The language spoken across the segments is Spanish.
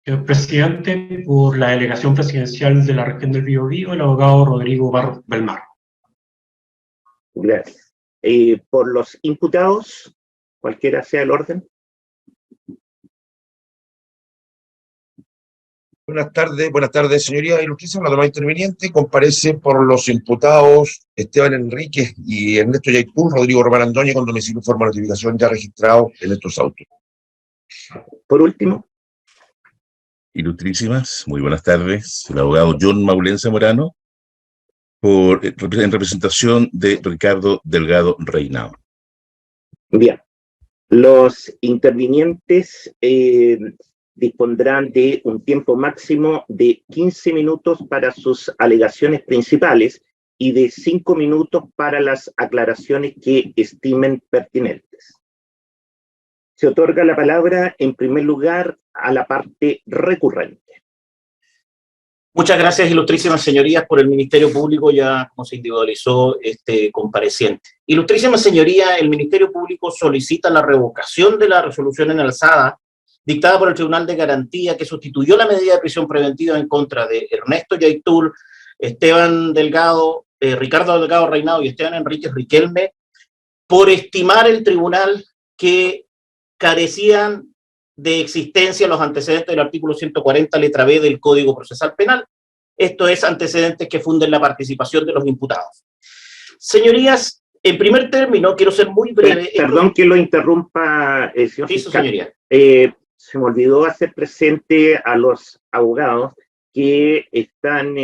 Señor presidente, por la delegación presidencial de la región del Biobío, el abogado Rodrigo Barros Belmar. Gracias. Por los imputados, cualquiera sea el orden. Buenas tardes, señoría ilustrísima. La demás interviniente comparece por los imputados Esteban Enríquez y Ernesto Yaitul, Rodrigo Román Andoña, con domicilio y forma de notificación ya registrado en estos autos. Por último. Ilustrísimas, muy buenas tardes. El abogado John Maulense Morano, en representación de Ricardo Delgado Reinao. Bien. Los intervinientes dispondrán de un tiempo máximo de 15 minutos para sus alegaciones principales y de 5 minutos para las aclaraciones que estimen pertinentes. Se otorga la palabra, en primer lugar, a la parte recurrente. Muchas gracias, ilustrísimas señorías, por el Ministerio Público, ya como se individualizó este compareciente. Ilustrísimas señorías, el Ministerio Público solicita la revocación de la resolución en alzada dictada por el Tribunal de Garantía que sustituyó la medida de prisión preventiva en contra de Ernesto Yaitul, Ricardo Delgado Reinao y Esteban Enríquez Riquelme, por estimar el tribunal que carecían de existencia los antecedentes del artículo 140, letra B del Código Procesal Penal. Esto es, antecedentes que funden la participación de los imputados. Señorías, en primer término, quiero ser muy breve. Perdón que lo interrumpa, señor fiscal. Señoría. Se me olvidó hacer presente a los abogados que están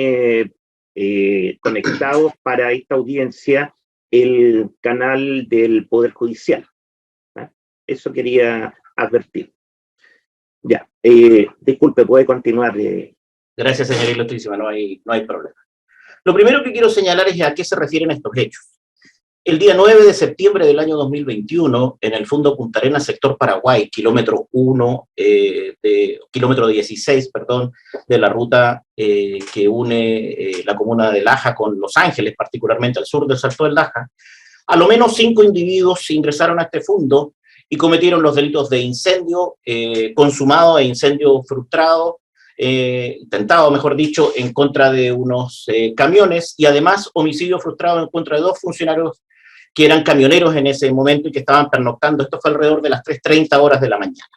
conectados para esta audiencia el canal del Poder Judicial. Eso quería advertir. Ya, disculpe, puede continuar. Gracias, señora ilustrísima, no hay problema. Lo primero que quiero señalar es a qué se refieren estos hechos. El día 9 de septiembre del año 2021, en el Fundo Punta Arenas, sector Paraguay, kilómetro 16, de la ruta que une la comuna de Laja con Los Ángeles, particularmente al sur del Salto del Laja, a lo menos 5 individuos ingresaron a este fundo y cometieron los delitos de incendio consumado e incendio frustrado, intentado, mejor dicho, en contra de unos camiones, y además homicidio frustrado en contra de 2 funcionarios que eran camioneros en ese momento y que estaban pernoctando. Esto fue alrededor de las 3:30 horas de la mañana.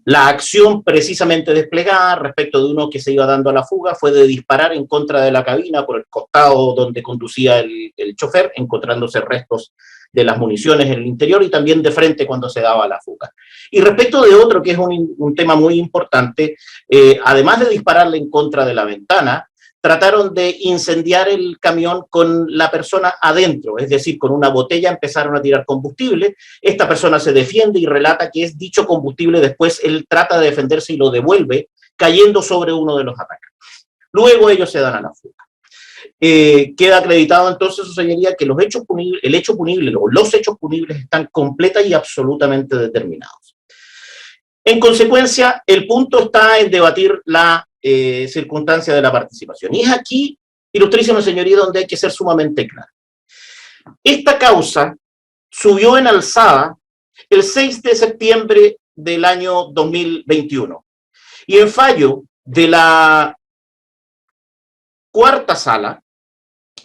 La acción precisamente desplegada respecto de uno que se iba dando a la fuga fue de disparar en contra de la cabina por el costado donde conducía el chofer, encontrándose restos de las municiones en el interior, y también de frente cuando se daba la fuga. Y respecto de otro, que es un tema muy importante, además de dispararle en contra de la ventana, trataron de incendiar el camión con la persona adentro, es decir, con una botella empezaron a tirar combustible. Esta persona se defiende y relata que es dicho combustible, después él trata de defenderse y lo devuelve, cayendo sobre uno de los atacantes. Luego ellos se dan a la fuga. Queda acreditado entonces, su señoría, que los hechos punibles están completa y absolutamente determinados. En consecuencia, el punto está en debatir la circunstancia de la participación. Y es aquí, ilustrísima señoría, donde hay que ser sumamente claro. Esta causa subió en alzada el 6 de septiembre del año 2021. Y en fallo de la cuarta sala,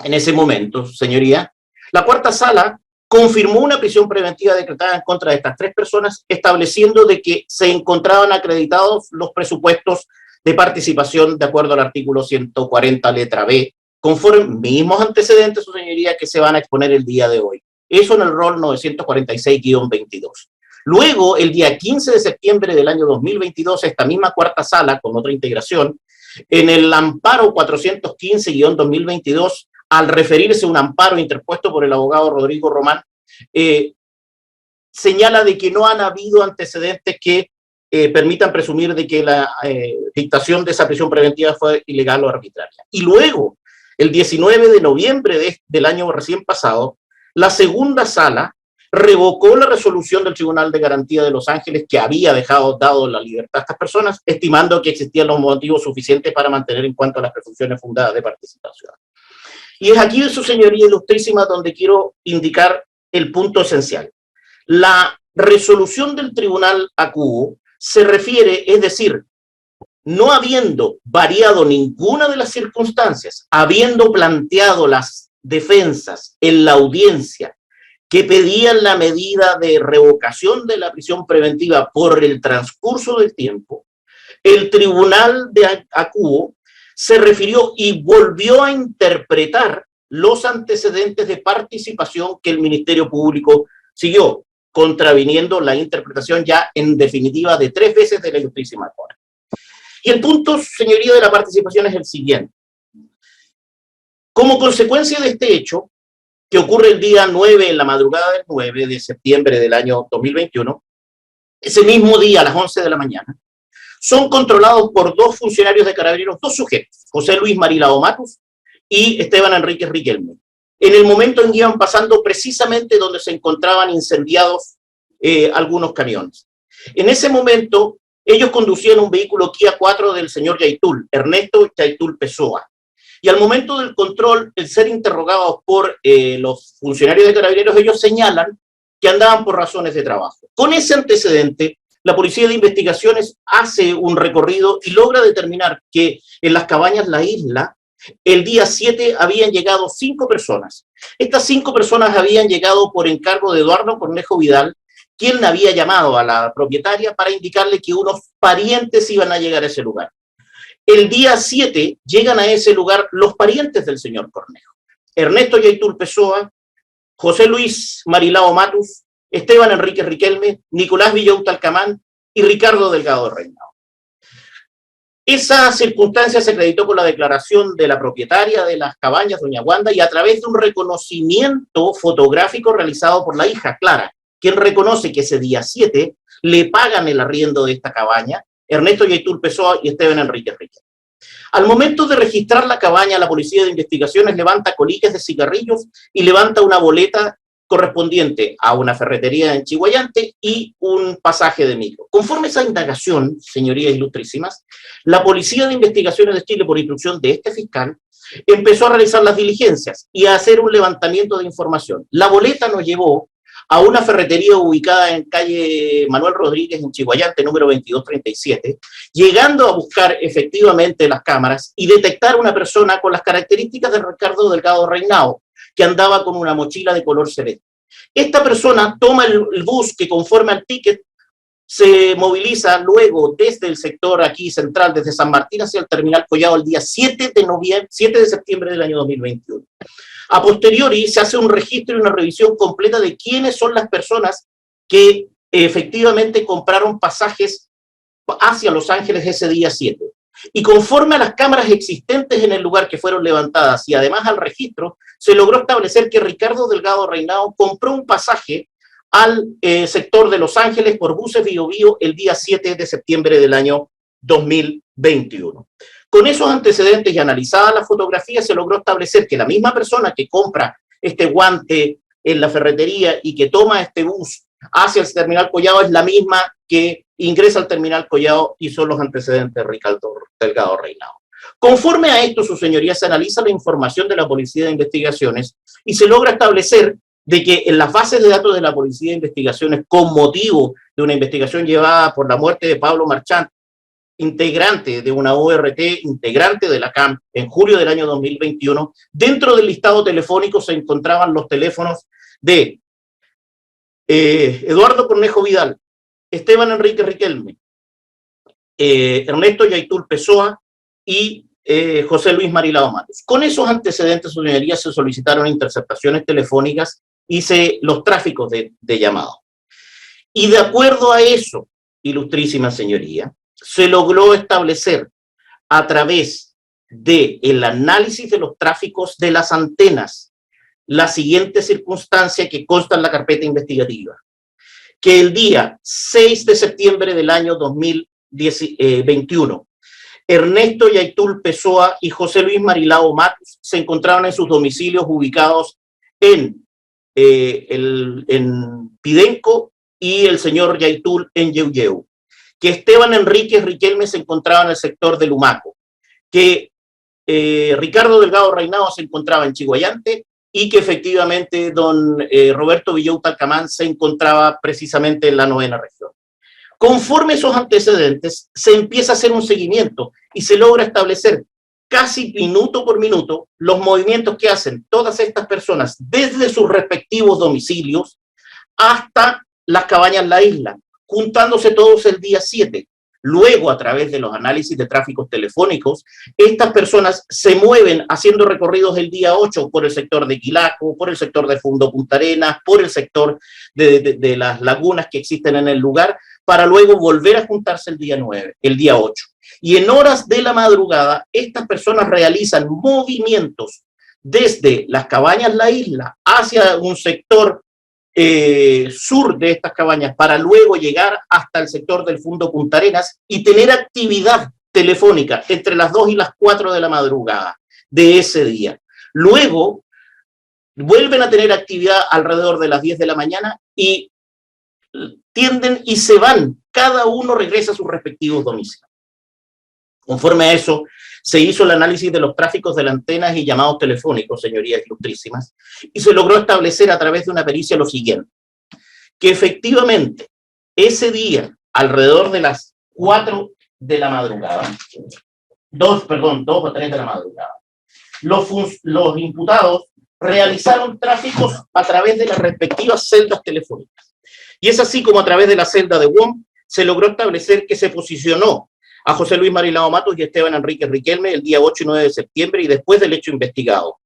en ese momento, señoría, la cuarta sala confirmó una prisión preventiva decretada en contra de estas 3 personas, estableciendo de que se encontraban acreditados los presupuestos de participación de acuerdo al artículo 140, letra B, conforme mismos antecedentes, su señoría, que se van a exponer el día de hoy. Eso en el rol 946-22. Luego, el día 15 de septiembre del año 2022, esta misma cuarta sala, con otra integración, en el amparo 415-2022, al referirse a un amparo interpuesto por el abogado Rodrigo Román, señala de que no han habido antecedentes que permitan presumir de que la dictación de esa prisión preventiva fue ilegal o arbitraria. Y luego, el 19 de noviembre del año recién pasado, la segunda sala revocó la resolución del Tribunal de Garantía de Los Ángeles que había dado la libertad a estas personas, estimando que existían los motivos suficientes para mantener en cuanto a las presunciones fundadas de participación. Y es aquí, su señoría ilustrísima, donde quiero indicar el punto esencial. La resolución del Tribunal Acuo se refiere, es decir, no habiendo variado ninguna de las circunstancias, habiendo planteado las defensas en la audiencia que pedían la medida de revocación de la prisión preventiva por el transcurso del tiempo, el tribunal de Acuo se refirió y volvió a interpretar los antecedentes de participación que el Ministerio Público siguió, contraviniendo la interpretación ya en definitiva de 3 veces de la Ilustrísima Corte. Y el punto, señoría, de la participación es el siguiente. Como consecuencia de este hecho, que ocurre el día 9, en la madrugada del 9 de septiembre del año 2021, ese mismo día a las 11 de la mañana, son controlados por 2 funcionarios de Carabineros, 2 sujetos, José Luis Marilao Matus y Esteban Enríquez Riquelme, en el momento en que iban pasando precisamente donde se encontraban incendiados algunos camiones. En ese momento, ellos conducían un vehículo Kia 4 del señor Yaitul, Ernesto Yaitul Pessoa. Y al momento del control, el ser interrogados por los funcionarios de Carabineros, ellos señalan que andaban por razones de trabajo. Con ese antecedente, la Policía de Investigaciones hace un recorrido y logra determinar que en las cabañas La Isla, el día 7 habían llegado 5 personas. Estas 5 personas habían llegado por encargo de Eduardo Cornejo Vidal, quien había llamado a la propietaria para indicarle que unos parientes iban a llegar a ese lugar. El día 7 llegan a ese lugar los parientes del señor Cornejo: Ernesto Yaitul Pessoa, José Luis Marilao Matus, Esteban Enríquez Riquelme, Nicolás Villauta Alcamán y Ricardo Delgado Reinao. Esa circunstancia se acreditó con la declaración de la propietaria de las cabañas, doña Wanda, y a través de un reconocimiento fotográfico realizado por la hija, Clara, quien reconoce que ese día 7 le pagan el arriendo de esta cabaña Ernesto Yaitul Pessoa y Esteban Enríquez Riquelme. Al momento de registrar la cabaña, la Policía de Investigaciones levanta colillas de cigarrillos y levanta una boleta correspondiente a una ferretería en Chiguayante y un pasaje de micro. Conforme a esa indagación, señorías ilustrísimas, la Policía de Investigaciones de Chile, por instrucción de este fiscal, empezó a realizar las diligencias y a hacer un levantamiento de información. La boleta nos llevó a una ferretería ubicada en calle Manuel Rodríguez, en Chiguayante, número 2237, llegando a buscar efectivamente las cámaras y detectar una persona con las características de Ricardo Delgado Reinao, que andaba con una mochila de color celeste. Esta persona toma el bus que, conforme al ticket, se moviliza luego desde el sector aquí central, desde San Martín hacia el terminal Collado, el día 7 de septiembre del año 2021. A posteriori se hace un registro y una revisión completa de quiénes son las personas que efectivamente compraron pasajes hacia Los Ángeles ese día 7. Y conforme a las cámaras existentes en el lugar que fueron levantadas y además al registro, se logró establecer que Ricardo Delgado Reinao compró un pasaje al sector de Los Ángeles por buses Bio Bio el día 7 de septiembre del año 2021. Con esos antecedentes y analizada la fotografía, se logró establecer que la misma persona que compra este guante en la ferretería y que toma este bus hacia el terminal Collado es la misma que ingresa al terminal Collado, y son los antecedentes de Ricardo Delgado Reinao. Conforme a esto, su señoría, se analiza la información de la Policía de Investigaciones y se logra establecer de que en las bases de datos de la Policía de Investigaciones, con motivo de una investigación llevada por la muerte de Pablo Marchant, integrante de una ORT, integrante de la CAM, en julio del año 2021, dentro del listado telefónico se encontraban los teléfonos de Eduardo Cornejo Vidal, Esteban Enríquez Riquelme, Ernesto Yaitul Pessoa y José Luis Marilao Matus. Con esos antecedentes, su señoría, se solicitaron interceptaciones telefónicas y los tráficos de llamado. Y de acuerdo a eso, ilustrísima señoría, se logró establecer a través del análisis de los tráficos de las antenas la siguiente circunstancia que consta en la carpeta investigativa: que el día 6 de septiembre del año 2021, Ernesto Yaitul Pessoa y José Luis Marilao Matus se encontraban en sus domicilios ubicados en Pidenco, y el señor Yaitul en Yeuyeu, que Esteban Enríquez Riquelme se encontraba en el sector de Lumaco, que Ricardo Delgado Reinao se encontraba en Chiguayante y que efectivamente don Roberto Villauta Alcamán se encontraba precisamente en la 9ª región. Conforme esos antecedentes, se empieza a hacer un seguimiento y se logra establecer casi minuto por minuto los movimientos que hacen todas estas personas desde sus respectivos domicilios hasta las cabañas La Isla, juntándose todos el día 7. Luego, a través de los análisis de tráficos telefónicos, estas personas se mueven haciendo recorridos el día 8 por el sector de Quilaco, por el sector de Fundo Punta Arenas, por el sector de las lagunas que existen en el lugar, para luego volver a juntarse el día 9, el día 8. Y en horas de la madrugada, estas personas realizan movimientos desde las cabañas La Isla hacia un sector sur de estas cabañas para luego llegar hasta el sector del Fundo Punta Arenas y tener actividad telefónica entre las 2 y las 4 de la madrugada de ese día. Luego vuelven a tener actividad alrededor de las 10 de la mañana y tienden y se van, cada uno regresa a sus respectivos domicilios. Conforme a eso, se hizo el análisis de los tráficos de las antenas y llamados telefónicos, señorías ilustrísimas, y se logró establecer a través de una pericia lo siguiente, que efectivamente ese día, alrededor de las 4 de la madrugada, 2 o 3 de la madrugada, los imputados realizaron tráficos a través de las respectivas celdas telefónicas. Y es así como a través de la celda de WOM se logró establecer que se posicionó a José Luis Marilao Matos y Esteban Enrique Riquelme el día 8 y 9 de septiembre y después del hecho investigado.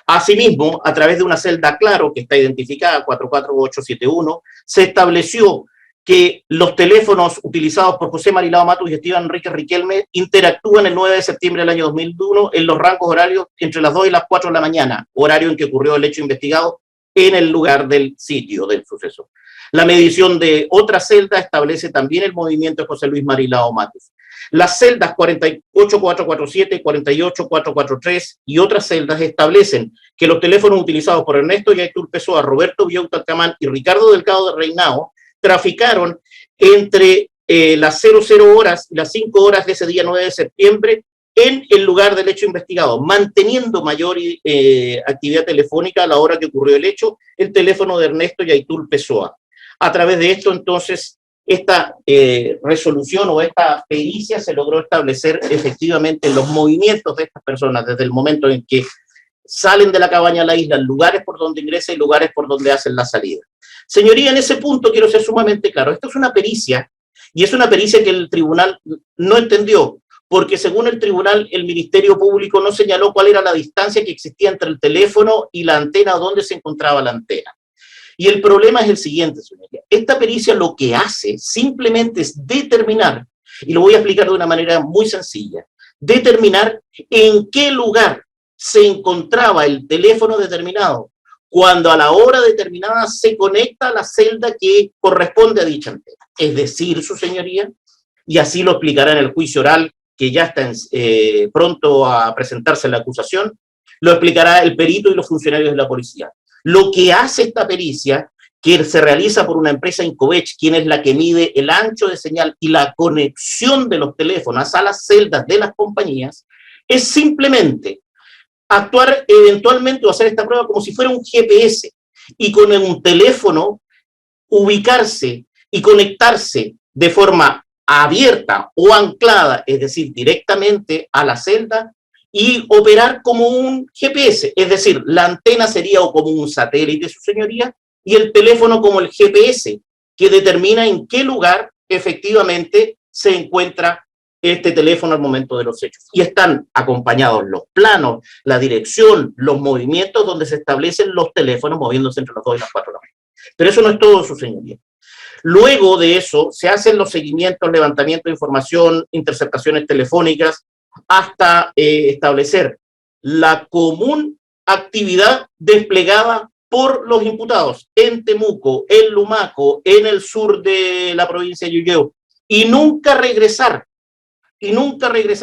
Asimismo, a través de una celda Claro, que está identificada 44871, se estableció que los teléfonos utilizados por José Marilao Matos y Esteban Enrique Riquelme interactúan el 9 de septiembre del año 2001 en los rangos horarios entre las 2 y las 4 de la mañana, horario en que ocurrió el hecho investigado en el lugar del sitio del suceso. La medición de otra celda establece también el movimiento de José Luis Marilao Matos. Las celdas 48447, 48443 y otras celdas establecen que los teléfonos utilizados por Ernesto Yaitul Pessoa, Roberto Biauta Camán y Ricardo Delgado de Reinao traficaron entre las 00 horas y las 5 horas de ese día 9 de septiembre en el lugar del hecho investigado, manteniendo mayor actividad telefónica a la hora que ocurrió el hecho, el teléfono de Ernesto Yaitul Pessoa. A través de esto, entonces, esta resolución o esta pericia se logró establecer efectivamente los movimientos de estas personas desde el momento en que salen de la cabaña La Isla, lugares por donde ingresan y lugares por donde hacen la salida. Señoría, en ese punto quiero ser sumamente claro. Esto es una pericia, y es una pericia que el tribunal no entendió, porque según el tribunal, el Ministerio Público no señaló cuál era la distancia que existía entre el teléfono y la antena o dónde se encontraba la antena. Y el problema es el siguiente, señoría. Esta pericia lo que hace simplemente es determinar, y lo voy a explicar de una manera muy sencilla, determinar en qué lugar se encontraba el teléfono determinado cuando a la hora determinada se conecta a la celda que corresponde a dicha antena. Es decir, su señoría, y así lo explicará en el juicio oral que ya está pronto a presentarse la acusación, lo explicará el perito y los funcionarios de la policía. Lo que hace esta pericia, que se realiza por una empresa Incovech, quien es la que mide el ancho de señal y la conexión de los teléfonos a las celdas de las compañías, es simplemente actuar eventualmente o hacer esta prueba como si fuera un GPS y con un teléfono ubicarse y conectarse de forma abierta o anclada, es decir, directamente a la celda, y operar como un GPS, es decir, la antena sería o como un satélite, su señoría, y el teléfono como el GPS, que determina en qué lugar efectivamente se encuentra este teléfono al momento de los hechos. Y están acompañados los planos, la dirección, los movimientos donde se establecen los teléfonos moviéndose entre las 2 y las 4 de la mañana. Pero eso no es todo, su señoría. Luego de eso se hacen los seguimientos, levantamiento de información, interceptaciones telefónicas, hasta establecer la común actividad desplegada por los imputados en Temuco, en Lumaco, en el sur de la provincia de Ñuñoa, y nunca regresar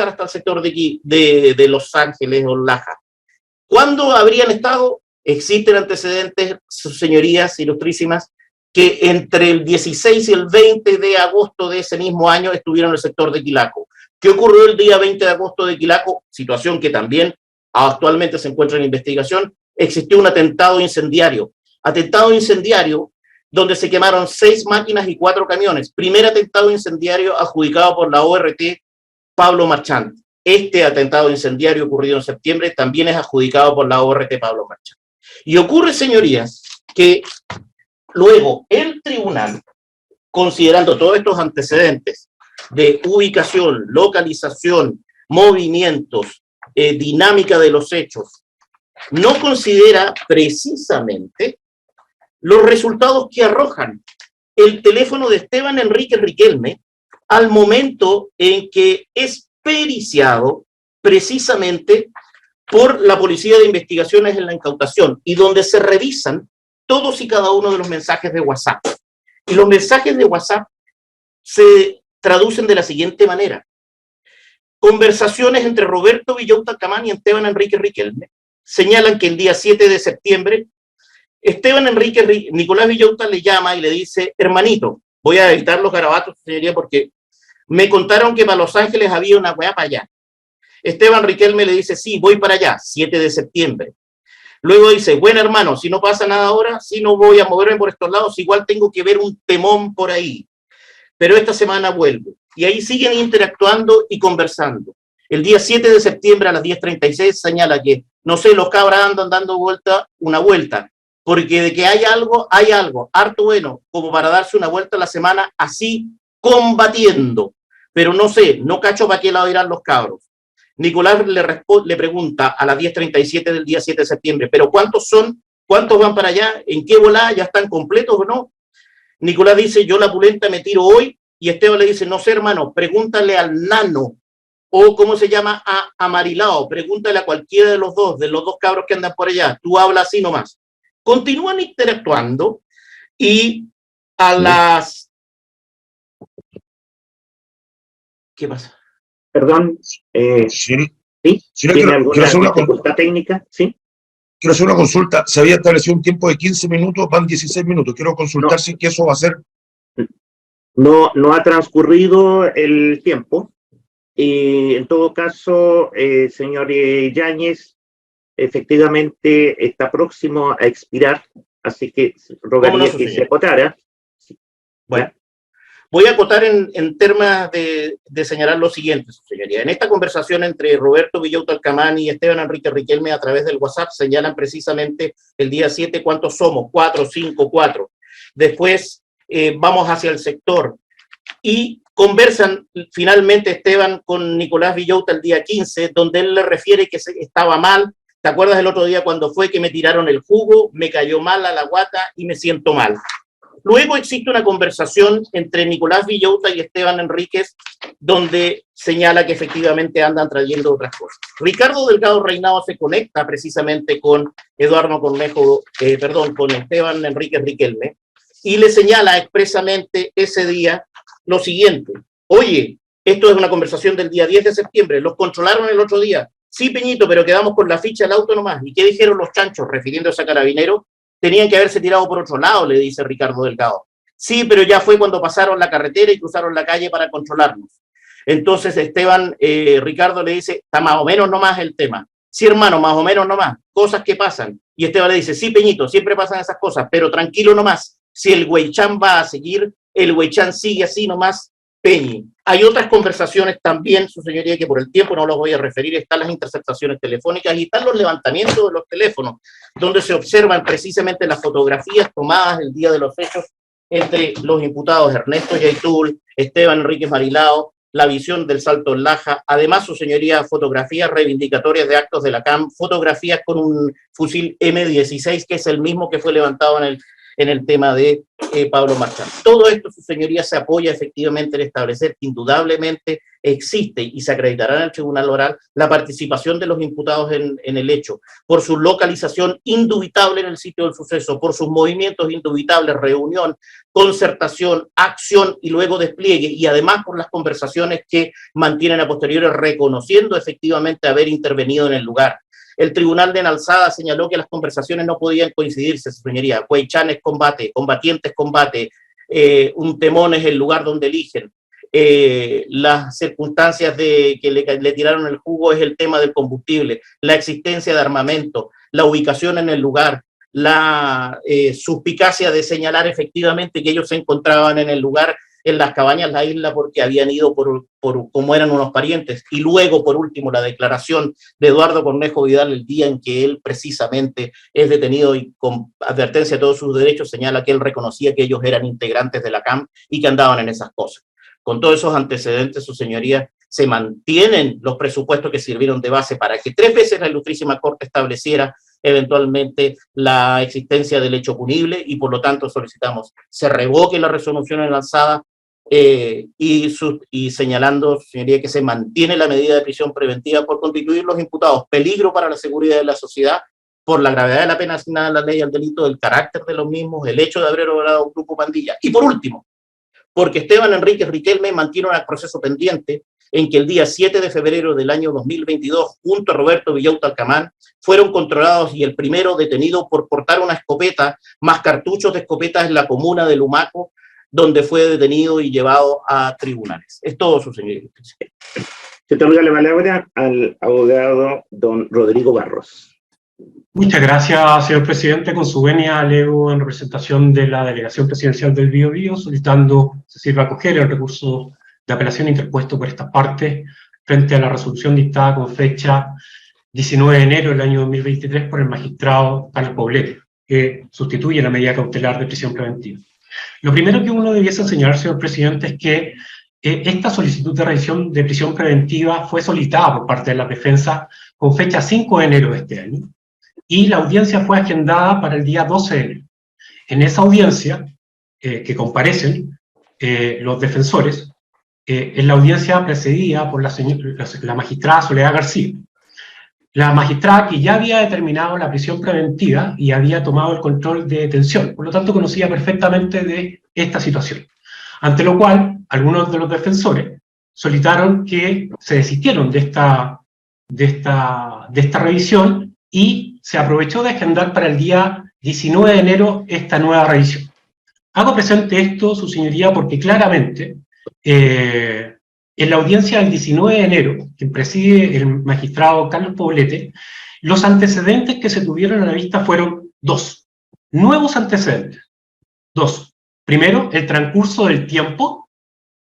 hasta el sector de Los Ángeles o Laja. ¿Cuándo habrían estado? Existen antecedentes, sus señorías ilustrísimas, que entre el 16 y el 20 de agosto de ese mismo año estuvieron en el sector de Quilaco. ¿Qué ocurrió el día 20 de agosto de Quilaco? Situación que también actualmente se encuentra en investigación. Existió un atentado incendiario donde se quemaron 6 máquinas y 4 camiones. Primer atentado incendiario adjudicado por la ORT Pablo Marchant. Este atentado incendiario ocurrido en septiembre también es adjudicado por la ORT Pablo Marchant. Y ocurre, señorías, que luego el tribunal, considerando todos estos antecedentes de ubicación, localización, movimientos, dinámica de los hechos, no considera precisamente los resultados que arrojan el teléfono de Esteban Enríquez Riquelme al momento en que es periciado precisamente por la Policía de Investigaciones en la incautación y donde se revisan todos y cada uno de los mensajes de WhatsApp. Y los mensajes de WhatsApp se traducen de la siguiente manera. Conversaciones entre Roberto Villota Alcamán y Esteban Enríquez Riquelme señalan que el día 7 de septiembre Nicolás Villota le llama y le dice: hermanito, voy a evitar los garabatos, señoría, porque me contaron que para Los Ángeles había una weá para allá. Esteban Riquelme le dice: sí, voy para allá, 7 de septiembre. Luego dice: bueno, hermano, si no pasa nada ahora, si no voy a moverme por estos lados, igual tengo que ver un temón por ahí. Pero esta semana vuelvo. Y ahí siguen interactuando y conversando. El día 7 de septiembre a las 10:36 señala que, no sé, los cabras andan dando una vuelta, porque de que hay algo, harto bueno, como para darse una vuelta a la semana así, combatiendo. Pero no sé, no cacho para qué lado irán los cabros. Nicolás le pregunta a las 10:37 del día 7 de septiembre, ¿pero cuántos son? ¿Cuántos van para allá? ¿En qué volada? ¿Ya están completos o no? Nicolás dice: yo la pulenta me tiro hoy, y Esteban le dice: no sé, hermano, pregúntale al nano, o ¿cómo se llama? A Amarilao, pregúntale a cualquiera de los dos cabros que andan por allá, tú hablas así nomás. Continúan interactuando y a las... ¿Qué pasa? Perdón, Sí, ¿sí? sí, ¿Tiene quiero alguna hacer una dificultad técnica? ¿Sí? Quiero hacer una consulta. Se había establecido un tiempo de 15 minutos, van 16 minutos. Quiero consultar si eso va a ser... No ha transcurrido el tiempo. Y en todo caso, señor Yáñez, efectivamente está próximo a expirar, así que rogaría que se acotara. Bueno, voy a acotar en términos de señalar lo siguiente, su señoría. En esta conversación entre Roberto Villota Alcamán y Esteban Enríquez Riquelme a través del WhatsApp señalan precisamente el día 7 cuántos somos, 4, 5, 4. Después vamos hacia el sector y conversan finalmente Esteban con Nicolás Villota el día 15, donde él le refiere que estaba mal. ¿Te acuerdas el otro día cuando fue que me tiraron el jugo, me cayó mal a la guata y me siento mal? Luego existe una conversación entre Nicolás Villota y Esteban Enríquez, donde señala que efectivamente andan trayendo otras cosas. Ricardo Delgado Reinado se conecta precisamente con con Esteban Enríquez Riquelme, y le señala expresamente ese día lo siguiente: oye, esto es una conversación del día 10 de septiembre, los controlaron el otro día. Sí, Peñito, pero quedamos con la ficha del auto nomás. ¿Y qué dijeron los chanchos, refiriéndose a Carabineros? Tenían que haberse tirado por otro lado, le dice Ricardo Delgado. Sí, pero ya fue cuando pasaron la carretera y cruzaron la calle para controlarnos. Entonces Ricardo le dice: está más o menos nomás el tema. Sí, hermano, más o menos nomás, cosas que pasan. Y Esteban le dice: sí, Peñito, siempre pasan esas cosas, pero tranquilo nomás. Si el Huaychán va a seguir, el Huaychán sigue así nomás, Peñi. Hay otras conversaciones también, su señoría, que por el tiempo no los voy a referir. Están las interceptaciones telefónicas y están los levantamientos de los teléfonos, donde se observan precisamente las fotografías tomadas el día de los hechos entre los imputados Ernesto Yaitul, Esteban Enríquez Marilao, la visión del Salto en Laja. Además, su señoría, fotografías reivindicatorias de actos de la CAM, fotografías con un fusil M16, que es el mismo que fue levantado en el tema de Pablo Marchant. Todo esto, su señoría, se apoya efectivamente en establecer que indudablemente existe y se acreditará en el tribunal oral la participación de los imputados en el hecho, por su localización indubitable en el sitio del suceso, por sus movimientos indubitables, reunión, concertación, acción y luego despliegue, y además por las conversaciones que mantienen a posteriores reconociendo efectivamente haber intervenido en el lugar. El tribunal de Enalzada señaló que las conversaciones no podían coincidirse, su señoría. Huaychán es combate, combatientes combate, un temón es el lugar donde eligen. Las circunstancias de que le tiraron el jugo es el tema del combustible, la existencia de armamento, la ubicación en el lugar, la suspicacia de señalar efectivamente que ellos se encontraban en el lugar, en las cabañas, la isla, porque habían ido por como eran unos parientes. Y luego, por último, la declaración de Eduardo Cornejo Vidal el día en que él precisamente es detenido y con advertencia de todos sus derechos señala que él reconocía que ellos eran integrantes de la CAM y que andaban en esas cosas. Con todos esos antecedentes, su señoría, se mantienen los presupuestos que sirvieron de base para que 3 veces la Ilustrísima Corte estableciera eventualmente la existencia del hecho punible, y por lo tanto solicitamos se revoque la resolución lanzada y señalando, señoría, que se mantiene la medida de prisión preventiva por constituir los imputados peligro para la seguridad de la sociedad por la gravedad de la pena asignada a la ley al delito, del carácter de los mismos, el hecho de haber obrado un grupo pandilla. Y por último, porque Esteban Enríquez Riquelme mantiene un proceso pendiente en que el día 7 de febrero del año 2022, junto a Roberto Villauta Alcamán, fueron controlados y el primero detenido por portar una escopeta más cartuchos de escopetas en la comuna de Lumaco, donde fue detenido y llevado a tribunales. Es todo, su señoría. Se otorga la palabra al abogado don Rodrigo Barros. Muchas gracias, señor presidente. Con su venia, leo en representación de la Delegación Presidencial del Biobío, solicitando se sirva a acoger el recurso de apelación interpuesto por estas partes frente a la resolución dictada con fecha 19 de enero del año 2023 por el magistrado Carlos Poblete, que sustituye la medida cautelar de prisión preventiva. Lo primero que uno debiese señalar, señor presidente, es que esta solicitud de revisión de prisión preventiva fue solicitada por parte de la defensa con fecha 5 de enero de este año, y la audiencia fue agendada para el día 12 de enero. En esa audiencia, que comparecen los defensores, en la audiencia precedida por la magistrada Soledad García, la magistrada que ya había determinado la prisión preventiva y había tomado el control de detención, por lo tanto conocía perfectamente de esta situación. Ante lo cual, algunos de los defensores solicitaron que se desistieron de esta revisión y se aprovechó de agendar para el día 19 de enero esta nueva revisión. Hago presente esto, su señoría, porque claramente en la audiencia del 19 de enero, que preside el magistrado Carlos Poblete, los antecedentes que se tuvieron a la vista fueron 2. Nuevos antecedentes. 2. Primero, el transcurso del tiempo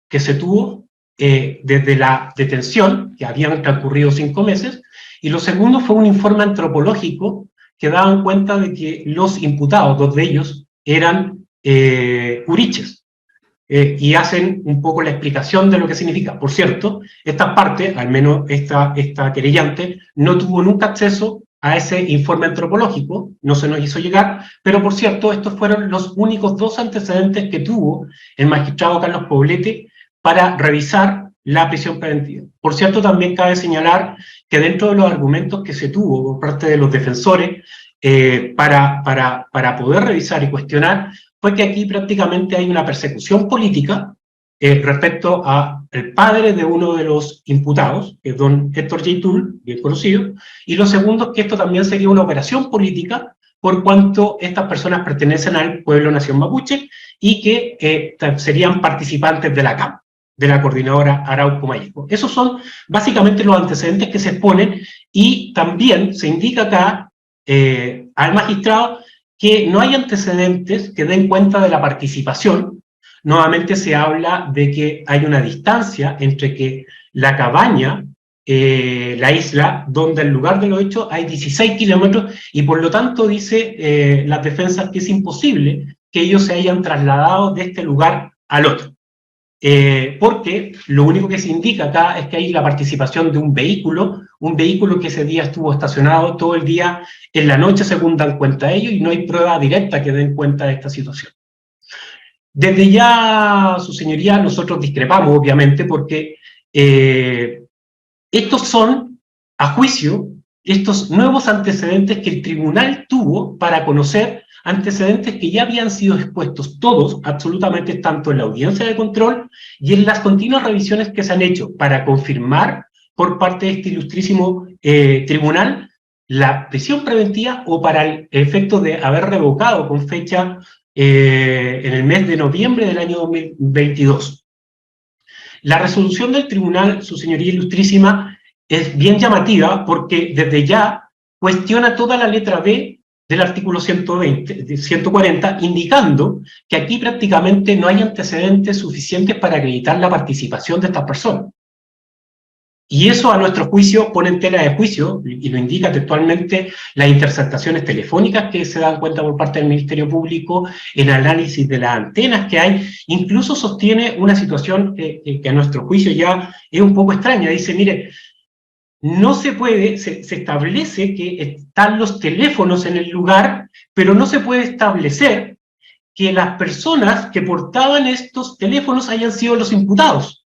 que se tuvo desde la detención, que habían transcurrido 5 meses, y lo segundo fue un informe antropológico que daban cuenta de que los imputados, 2 de ellos, eran uriches. Y hacen un poco la explicación de lo que significa. Por cierto, esta parte, al menos esta querellante, no tuvo nunca acceso a ese informe antropológico, no se nos hizo llegar, pero por cierto, estos fueron los únicos 2 antecedentes que tuvo el magistrado Carlos Poblete para revisar la prisión preventiva. Por cierto, también cabe señalar que dentro de los argumentos que se tuvo por parte de los defensores para poder revisar y cuestionar, fue que aquí prácticamente hay una persecución política respecto al padre de uno de los imputados, que es don Héctor Yaitul, bien conocido, y lo segundo es que esto también sería una operación política por cuanto estas personas pertenecen al pueblo nación mapuche y que serían participantes de la CAM, de la coordinadora Arauco Mayeco. Esos son básicamente los antecedentes que se exponen, y también se indica acá al magistrado que no hay antecedentes que den cuenta de la participación. Nuevamente se habla de que hay una distancia entre que la cabaña, la isla, donde el lugar de los hechos hay 16 kilómetros, y por lo tanto dice las defensas que es imposible que ellos se hayan trasladado de este lugar al otro. Porque lo único que se indica acá es que hay la participación de un vehículo que ese día estuvo estacionado todo el día en la noche, según dan cuenta ellos, y no hay prueba directa que den cuenta de esta situación. Desde ya, su señoría, nosotros discrepamos, obviamente, porque estos son, a juicio, estos nuevos antecedentes que el tribunal tuvo para conocer antecedentes que ya habían sido expuestos todos, absolutamente, tanto en la audiencia de control y en las continuas revisiones que se han hecho para confirmar por parte de este ilustrísimo tribunal la prisión preventiva, o para el efecto de haber revocado con fecha en el mes de noviembre del año 2022. La resolución del tribunal, su señoría ilustrísima, es bien llamativa porque desde ya cuestiona toda la letra B del artículo 140, indicando que aquí prácticamente no hay antecedentes suficientes para acreditar la participación de estas personas. Y eso, a nuestro juicio, pone en tela de juicio, y lo indica textualmente, las interceptaciones telefónicas que se dan cuenta por parte del Ministerio Público, el análisis de las antenas que hay, incluso sostiene una situación que a nuestro juicio ya es un poco extraña. Dice, mire, no se puede, se establece que están los teléfonos en el lugar, pero no se puede establecer que las personas que portaban estos teléfonos hayan sido los imputados.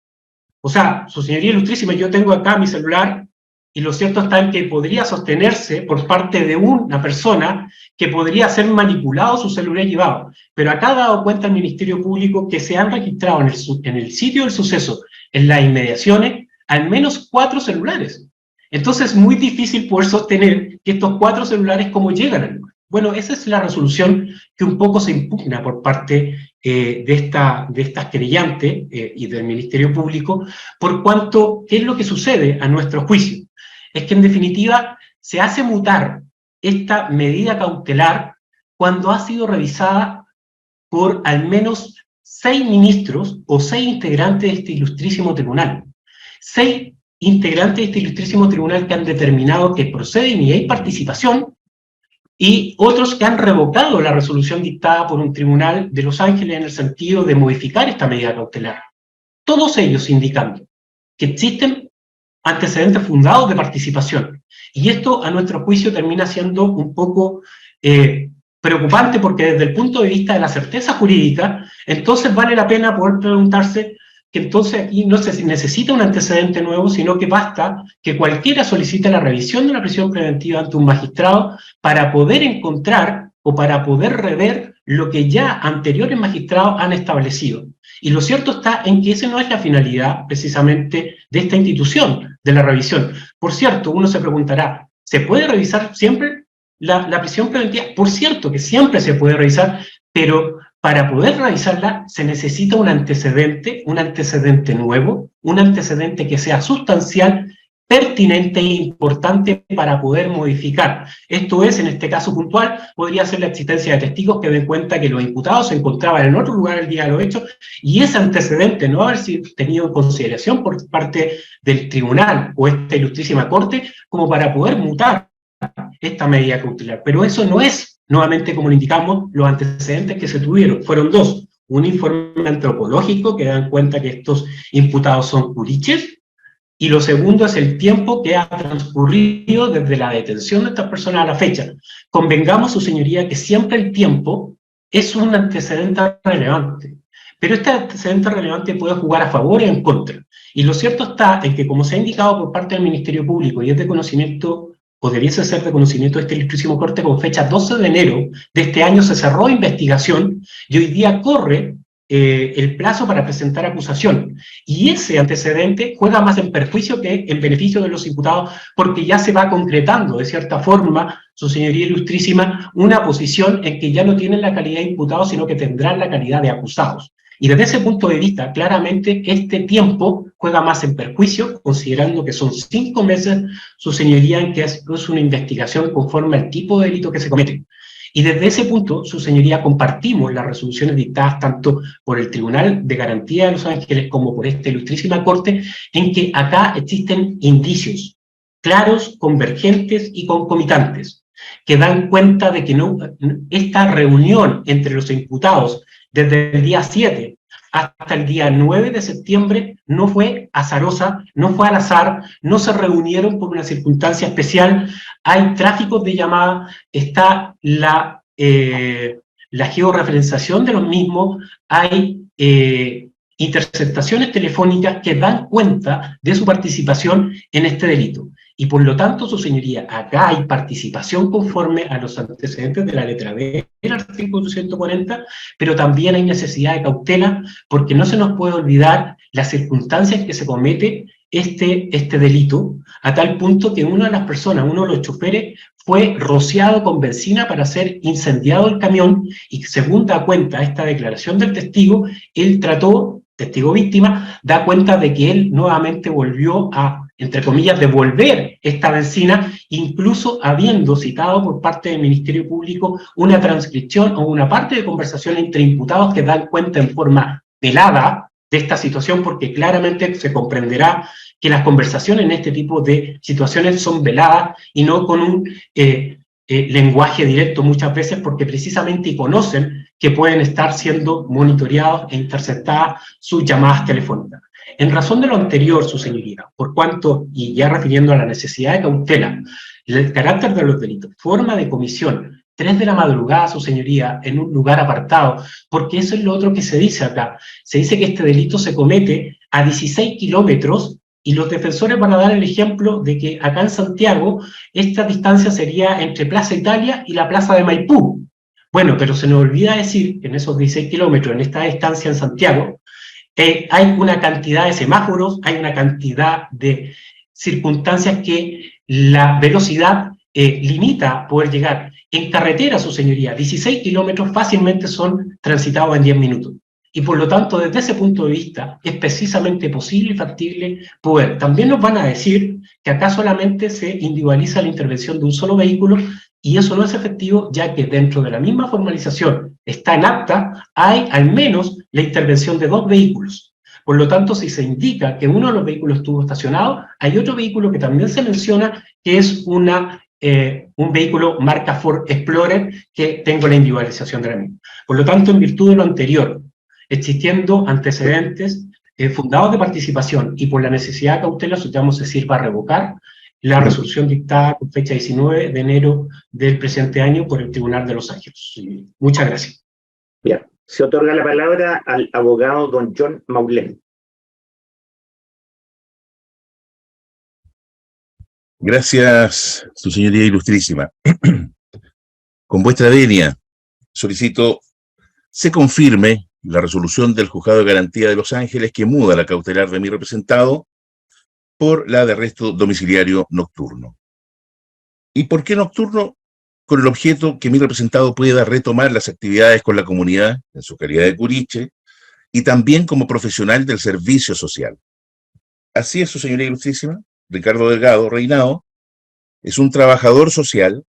O sea, su señoría ilustrísima, yo tengo acá mi celular, y lo cierto está en que podría sostenerse por parte de una persona que podría ser manipulado su celular y llevado. Pero acá ha dado cuenta el Ministerio Público que se han registrado en el sitio del suceso, en las inmediaciones, al menos 4 celulares. Entonces es muy difícil poder sostener que estos 4 celulares cómo llegan al lugar. Bueno, esa es la resolución que un poco se impugna por parte de estas querellantes y del Ministerio Público, por cuanto, ¿qué es lo que sucede a nuestro juicio? Es que en definitiva se hace mutar esta medida cautelar cuando ha sido revisada por al menos 6 ministros o 6 integrantes de este ilustrísimo tribunal. 6 integrantes de este ilustrísimo tribunal que han determinado que proceden y hay participación, y otros que han revocado la resolución dictada por un tribunal de Los Ángeles en el sentido de modificar esta medida cautelar. Todos ellos indicando que existen antecedentes fundados de participación. Y esto, a nuestro juicio, termina siendo un poco preocupante, porque desde el punto de vista de la certeza jurídica, entonces vale la pena poder preguntarse que entonces aquí no se necesita un antecedente nuevo, sino que basta que cualquiera solicite la revisión de la prisión preventiva ante un magistrado para poder encontrar o para poder rever lo que ya anteriores magistrados han establecido. Y lo cierto está en que esa no es la finalidad precisamente de esta institución, de la revisión. Por cierto, uno se preguntará, ¿se puede revisar siempre la prisión preventiva? Por cierto que siempre se puede revisar, pero para poder revisarla se necesita un antecedente nuevo, un antecedente que sea sustancial, pertinente e importante para poder modificar. Esto es, en este caso puntual, podría ser la existencia de testigos que den cuenta que los imputados se encontraban en otro lugar el día de los hechos, y ese antecedente no haber sido tenido en consideración por parte del tribunal o esta ilustrísima corte como para poder mutar esta medida cautelar. Pero eso no es, nuevamente como lo indicamos, los antecedentes que se tuvieron. Fueron 2. Un informe antropológico que dan cuenta que estos imputados son huiches, y lo segundo es el tiempo que ha transcurrido desde la detención de estas personas a la fecha. Convengamos, su señoría, que siempre el tiempo es un antecedente relevante, pero este antecedente relevante puede jugar a favor y en contra. Y lo cierto está en que, como se ha indicado por parte del Ministerio Público, y es de conocimiento, o debiese ser de conocimiento de este ilustrísimo corte, con fecha 12 de enero de este año se cerró investigación, y hoy día corre el plazo para presentar acusación. Y ese antecedente juega más en perjuicio que en beneficio de los imputados, porque ya se va concretando, de cierta forma, su señoría ilustrísima, una posición en que ya no tienen la calidad de imputados, sino que tendrán la calidad de acusados. Y desde ese punto de vista, claramente, este tiempo juega más en perjuicio, considerando que son 5 meses, su señoría, en que es una investigación conforme al tipo de delito que se comete. Y desde ese punto, su señoría, compartimos las resoluciones dictadas tanto por el Tribunal de Garantía de Los Ángeles como por esta ilustrísima Corte, en que acá existen indicios claros, convergentes y concomitantes, que dan cuenta de que esta reunión entre los imputados desde el día 7 hasta el día 9 de septiembre no fue azarosa, no fue al azar, no se reunieron por una circunstancia especial. Hay tráficos de llamadas, está la georreferenciación de los mismos, hay interceptaciones telefónicas que dan cuenta de su participación en este delito. Y por lo tanto, su señoría, acá hay participación conforme a los antecedentes de la letra B del artículo 140, pero también hay necesidad de cautela, porque no se nos puede olvidar las circunstancias en que se comete este delito, a tal punto que una de las personas, uno de los choferes, fue rociado con benzina para ser incendiado el camión, y según da cuenta esta declaración del testigo, él testigo víctima, da cuenta de que él nuevamente volvió a entre comillas, devolver esta benzina, incluso habiendo citado por parte del Ministerio Público una transcripción o una parte de conversación entre imputados que dan cuenta en forma velada de esta situación, porque claramente se comprenderá que las conversaciones en este tipo de situaciones son veladas y no con un lenguaje directo muchas veces, porque precisamente conocen que pueden estar siendo monitoreados e interceptadas sus llamadas telefónicas. En razón de lo anterior, su señoría, por cuanto, y ya refiriendo a la necesidad de cautela, el carácter de los delitos, forma de comisión, 3 de la madrugada, su señoría, en un lugar apartado, porque eso es lo otro que se dice acá. Se dice que este delito se comete a 16 kilómetros, y los defensores van a dar el ejemplo de que acá en Santiago, esta distancia sería entre Plaza Italia y la Plaza de Maipú. Bueno, pero se nos olvida decir que en esos 16 kilómetros, en esta distancia en Santiago, hay una cantidad de semáforos, hay una cantidad de circunstancias que la velocidad limita poder llegar. En carretera, su señoría, 16 kilómetros fácilmente son transitados en 10 minutos. Y por lo tanto, desde ese punto de vista, es precisamente posible y factible poder. También nos van a decir que acá solamente se individualiza la intervención de un solo vehículo, y eso no es efectivo, ya que dentro de la misma formalización está en acta, hay al menos la intervención de 2 vehículos. Por lo tanto, si se indica que uno de los vehículos estuvo estacionado, hay otro vehículo que también se menciona, que es un vehículo marca Ford Explorer, que tengo la individualización de la misma. Por lo tanto, en virtud de lo anterior, existiendo antecedentes fundados de participación y por la necesidad de cautela, solicitamos se sirva a revocar la resolución dictada con fecha 19 de enero del presente año por el Tribunal de Los Ángeles. Muchas gracias. Bien, se otorga la palabra al abogado don John Maulén. Gracias, su señoría ilustrísima. Con vuestra venia, solicito se confirme la resolución del Juzgado de Garantía de Los Ángeles que muda la cautelar de mi representado por la de arresto domiciliario nocturno. ¿Y por qué nocturno? Con el objeto que mi representado pueda retomar las actividades con la comunidad en su calidad de curiche y también como profesional del servicio social. Así es, su señoría ilustrísima, Ricardo Delgado Reinao es un trabajador social,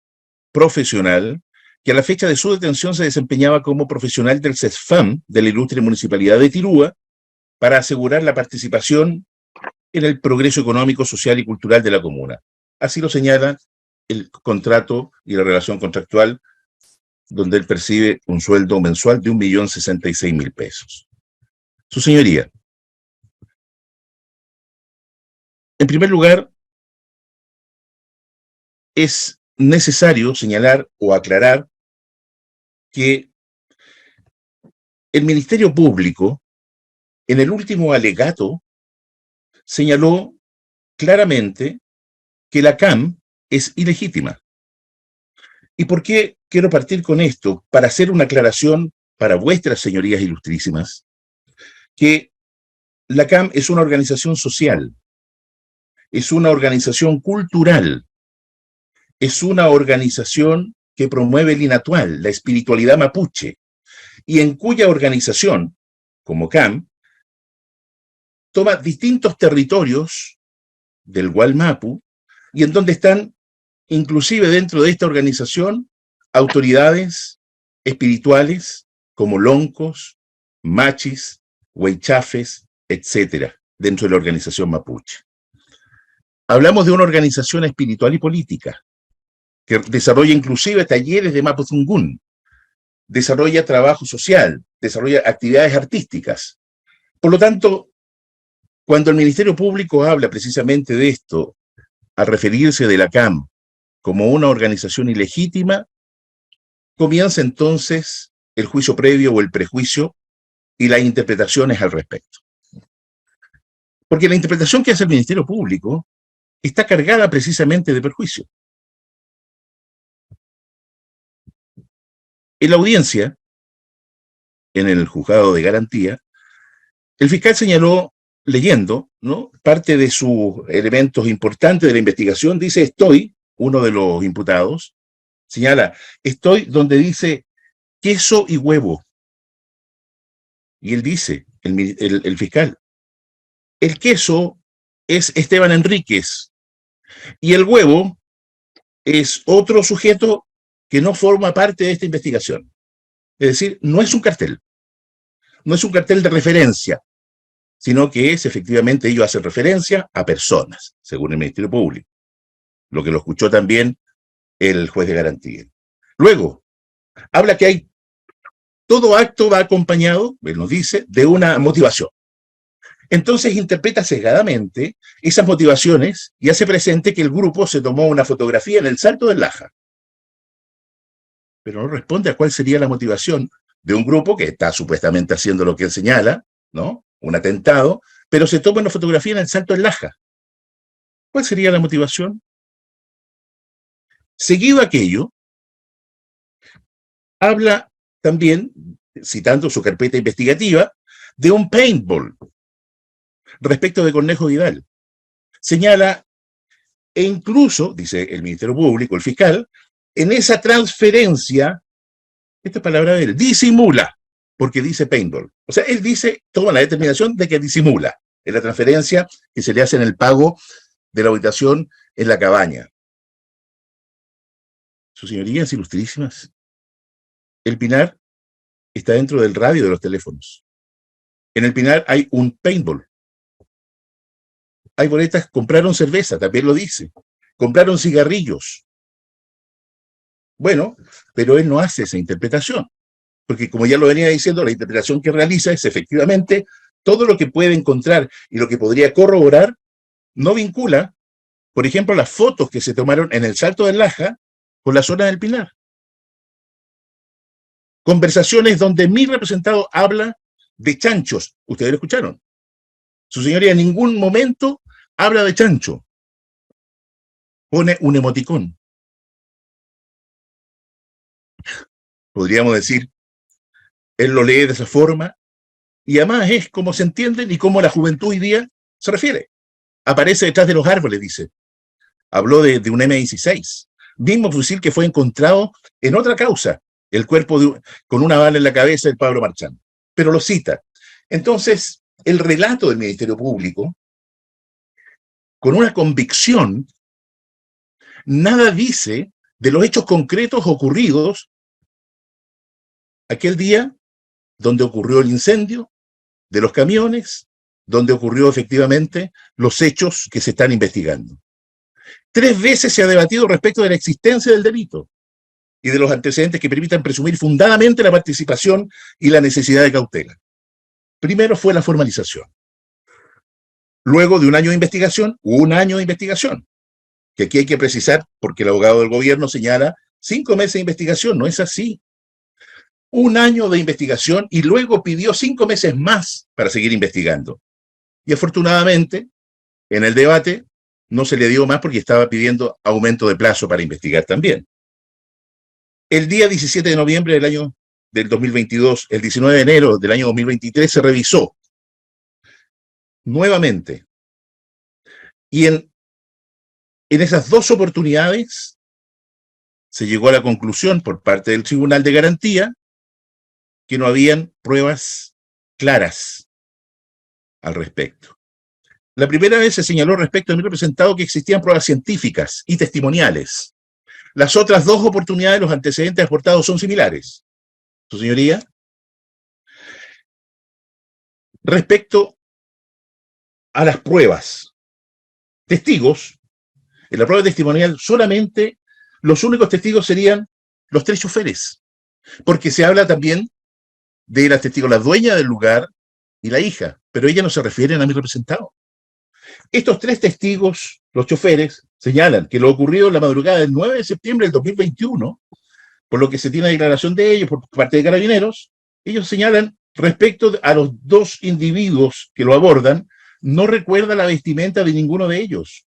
profesional, que a la fecha de su detención se desempeñaba como profesional del CESFAM de la ilustre Municipalidad de Tirúa para asegurar la participación en el progreso económico, social y cultural de la comuna. Así lo señala el contrato y la relación contractual, donde él percibe un sueldo mensual de 1.066.000 pesos. Su señoría, en primer lugar, es necesario señalar o aclarar que el Ministerio Público, en el último alegato, señaló claramente que la CAM es ilegítima. ¿Y por qué quiero partir con esto? Para hacer una aclaración para vuestras señorías ilustrísimas, que la CAM es una organización social, es una organización cultural, es una organización que promueve el inatual, la espiritualidad mapuche, y en cuya organización, como CAM, toma distintos territorios del Gualmapu, y en donde están, inclusive dentro de esta organización, autoridades espirituales como loncos, machis, huaychafes, etcétera, dentro de la organización mapuche. Hablamos de una organización espiritual y política que desarrolla inclusive talleres de Mapuzungún, desarrolla trabajo social, desarrolla actividades artísticas. Por lo tanto, cuando el Ministerio Público habla precisamente de esto, al referirse de la CAM como una organización ilegítima, comienza entonces el juicio previo o el prejuicio y las interpretaciones al respecto. Porque la interpretación que hace el Ministerio Público está cargada precisamente de perjuicio. En la audiencia, en el juzgado de garantía, el fiscal señaló, leyendo, ¿no?, parte de sus elementos importantes de la investigación, dice, uno de los imputados, señala, estoy donde dice queso y huevo. Y él dice, el fiscal, el queso es Esteban Enríquez. Y el huevo es otro sujeto que no forma parte de esta investigación. Es decir, no es un cartel. No es un cartel de referencia, sino que es efectivamente, ellos hacen referencia a personas, según el Ministerio Público. Lo que lo escuchó también el juez de garantía. Luego, habla que todo acto va acompañado, él nos dice, de una motivación. Entonces interpreta sesgadamente esas motivaciones y hace presente que el grupo se tomó una fotografía en el Salto del Laja. Pero no responde a cuál sería la motivación de un grupo que está supuestamente haciendo lo que él señala, ¿no? Un atentado, pero se toma una fotografía en el Salto del Laja. ¿Cuál sería la motivación? Seguido aquello, habla también, citando su carpeta investigativa, de un paintball respecto de Cornejo Vidal. Señala, e incluso, dice el Ministerio Público, el fiscal, en esa transferencia, esta palabra de él, disimula, porque dice paintball. O sea, él dice, toma la determinación de que disimula en la transferencia que se le hace en el pago de la habitación en la cabaña. Sus señorías ilustrísimas, el Pinar está dentro del radio de los teléfonos. En el Pinar hay un paintball. Hay boletas, compraron cerveza, también lo dice. Compraron cigarrillos. Bueno, pero él no hace esa interpretación. Porque como ya lo venía diciendo, la interpretación que realiza es efectivamente todo lo que puede encontrar y lo que podría corroborar, no vincula, por ejemplo, las fotos que se tomaron en el Salto del Laja con la zona del Pinar. Conversaciones donde mi representado habla de chanchos. Ustedes lo escucharon. Su señoría en ningún momento habla de chancho. Pone un emoticón. Podríamos decir, él lo lee de esa forma, y además es como se entienden y como la juventud hoy día se refiere. Aparece detrás de los árboles, dice. Habló de un M16. Mismo fusil que fue encontrado en otra causa, el cuerpo con una bala en la cabeza del Pablo Marchán. Pero lo cita. Entonces, el relato del Ministerio Público, con una convicción, nada dice de los hechos concretos ocurridos aquel día donde ocurrió el incendio de los camiones, donde ocurrió efectivamente los hechos que se están investigando. 3 veces se ha debatido respecto de la existencia del delito y de los antecedentes que permitan presumir fundadamente la participación y la necesidad de cautela. Primero fue la formalización. Luego de un año de investigación, que aquí hay que precisar porque el abogado del gobierno señala 5 meses de investigación, no es así. 1 año de investigación y luego pidió 5 meses más para seguir investigando. Y afortunadamente, en el debate no se le dio más porque estaba pidiendo aumento de plazo para investigar también. El día 17 de noviembre del 2022, el 19 de enero del año 2023 se revisó nuevamente. Y en esas 2 oportunidades se llegó a la conclusión por parte del Tribunal de Garantía que no habían pruebas claras al respecto. La primera vez se señaló respecto a mi representado que existían pruebas científicas y testimoniales. Las otras 2 oportunidades, los antecedentes aportados son similares. Su señoría, respecto a las pruebas, testigos, en la prueba testimonial solamente los únicos testigos serían los 3 choferes, porque se habla también de las testigos, la dueña del lugar y la hija, pero ellas no se refieren a mi representado. Estos 3 testigos, los choferes, señalan que lo ocurrido en la madrugada del 9 de septiembre del 2021, por lo que se tiene declaración de ellos por parte de Carabineros, ellos señalan respecto a los 2 individuos que lo abordan, no recuerda la vestimenta de ninguno de ellos.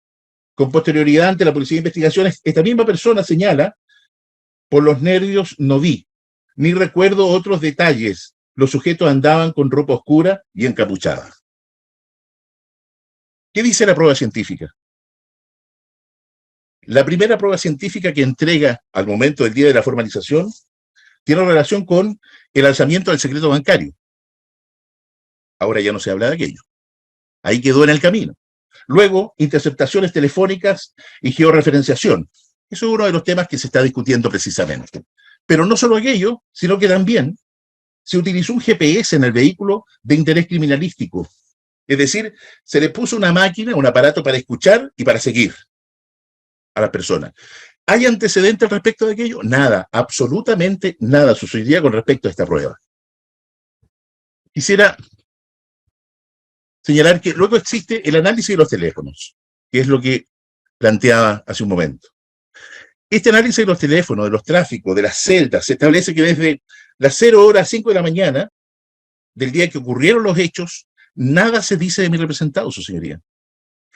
Con posterioridad ante la Policía de Investigaciones, esta misma persona señala, por los nervios no vi, ni recuerdo otros detalles. Los sujetos andaban con ropa oscura y encapuchada. ¿Qué dice la prueba científica? La primera prueba científica que entrega al momento del día de la formalización tiene relación con el alzamiento del secreto bancario. Ahora ya no se habla de aquello. Ahí quedó en el camino. Luego, interceptaciones telefónicas y georreferenciación. Eso es uno de los temas que se está discutiendo precisamente. Pero no solo aquello, sino que también se utilizó un GPS en el vehículo de interés criminalístico. Es decir, se le puso una máquina, un aparato para escuchar y para seguir a las personas. ¿Hay antecedentes respecto de aquello? Nada, absolutamente nada sucedería con respecto a esta prueba. Quisiera señalar que luego existe el análisis de los teléfonos, que es lo que planteaba hace un momento. Este análisis de los teléfonos, de los tráficos, de las celdas, se establece que desde las 0 horas 5 de la mañana del día que ocurrieron los hechos, nada se dice de mi representado, su señoría.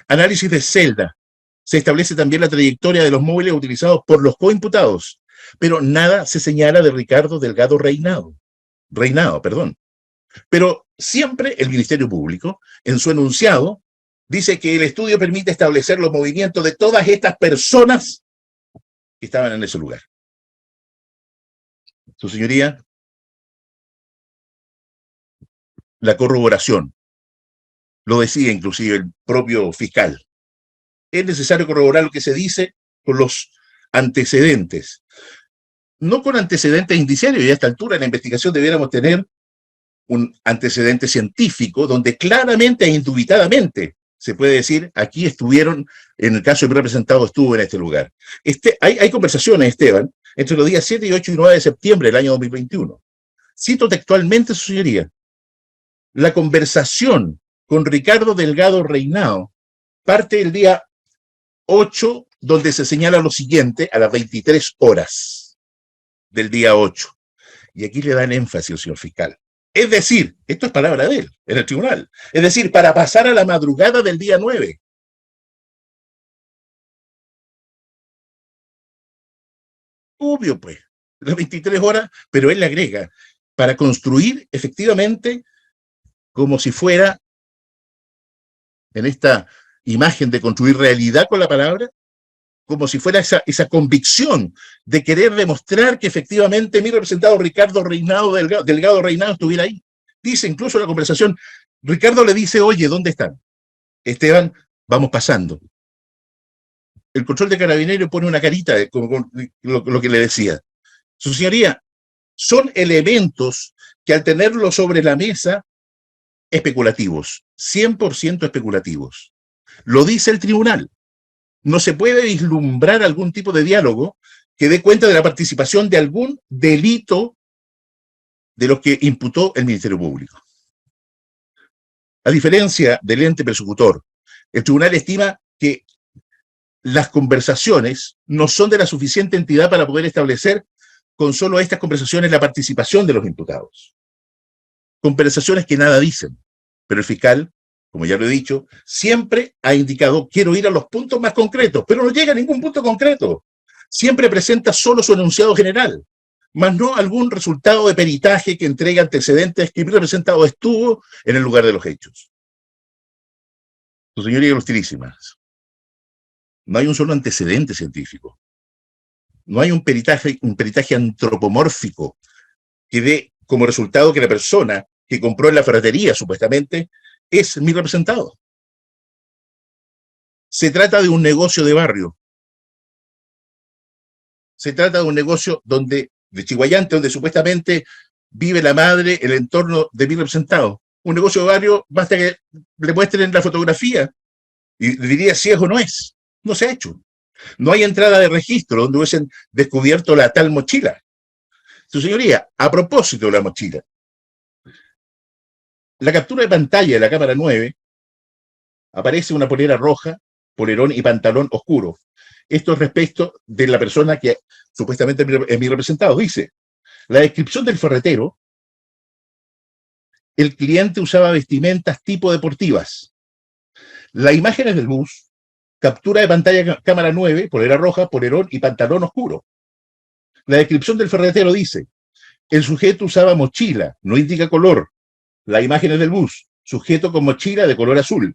Análisis de celda. Se establece también la trayectoria de los móviles utilizados por los coimputados, pero nada se señala de Ricardo Delgado Reinado, Pero siempre el Ministerio Público, en su enunciado, dice que el estudio permite establecer los movimientos de todas estas personas que estaban en ese lugar. Su señoría, la corroboración, lo decía inclusive el propio fiscal. Es necesario corroborar lo que se dice con los antecedentes. No con antecedentes indiciarios, y a esta altura en la investigación debiéramos tener un antecedente científico donde claramente e indubitadamente se puede decir, aquí estuvieron, en el caso de mi representado estuvo en este lugar. Hay conversaciones, Esteban, entre los días 7, 8 y 9 de septiembre del año 2021. Cito textualmente, su señoría, la conversación con Ricardo Delgado Reinado parte el día 8, donde se señala lo siguiente, a las 23 horas del día 8. Y aquí le dan énfasis al señor fiscal. Es decir, esto es palabra de él, en el tribunal. Es decir, para pasar a la madrugada del día 9. Obvio, pues, las 23 horas, pero él le agrega, para construir efectivamente como si fuera, en esta imagen de construir realidad con la palabra, como si fuera esa convicción de querer demostrar que efectivamente mi representado Ricardo Delgado Reinado estuviera ahí. Dice incluso en la conversación, Ricardo le dice, oye, ¿dónde están? Esteban, vamos pasando. El control de Carabineros pone una carita, con lo que le decía. Su señoría, son elementos que al tenerlo sobre la mesa, especulativos, 100% especulativos. Lo dice el tribunal. No se puede vislumbrar algún tipo de diálogo que dé cuenta de la participación de algún delito de los que imputó el Ministerio Público. A diferencia del ente persecutor, el tribunal estima que las conversaciones no son de la suficiente entidad para poder establecer con solo estas conversaciones la participación de los imputados. Conversaciones que nada dicen, pero el fiscal, como ya lo he dicho, siempre ha indicado, quiero ir a los puntos más concretos, pero no llega a ningún punto concreto. Siempre presenta solo su enunciado general, más no algún resultado de peritaje que entregue antecedentes que mi representado estuvo en el lugar de los hechos. Su señoría ilustrísimas, no hay un solo antecedente científico. No hay un peritaje antropomórfico que dé como resultado que la persona que compró en la ferretería, supuestamente, es mi representado. Se trata de un negocio de barrio. Se trata de un negocio de Chiguayante, donde supuestamente vive la madre, el entorno de mi representado. Un negocio de barrio, basta que le muestren la fotografía y le diría si es o no es. No se ha hecho. No hay entrada de registro donde hubiesen descubierto la tal mochila. Su señoría, a propósito de la mochila, la captura de pantalla de la cámara 9 aparece una polera roja, polerón y pantalón oscuro. Esto es respecto de la persona que supuestamente es mi representado. Dice, la descripción del ferretero, el cliente usaba vestimentas tipo deportivas. Las imágenes del bus, captura de pantalla cámara 9, polera roja, polerón y pantalón oscuro. La descripción del ferretero dice, el sujeto usaba mochila, no indica color. Las imágenes del bus, sujeto con mochila de color azul.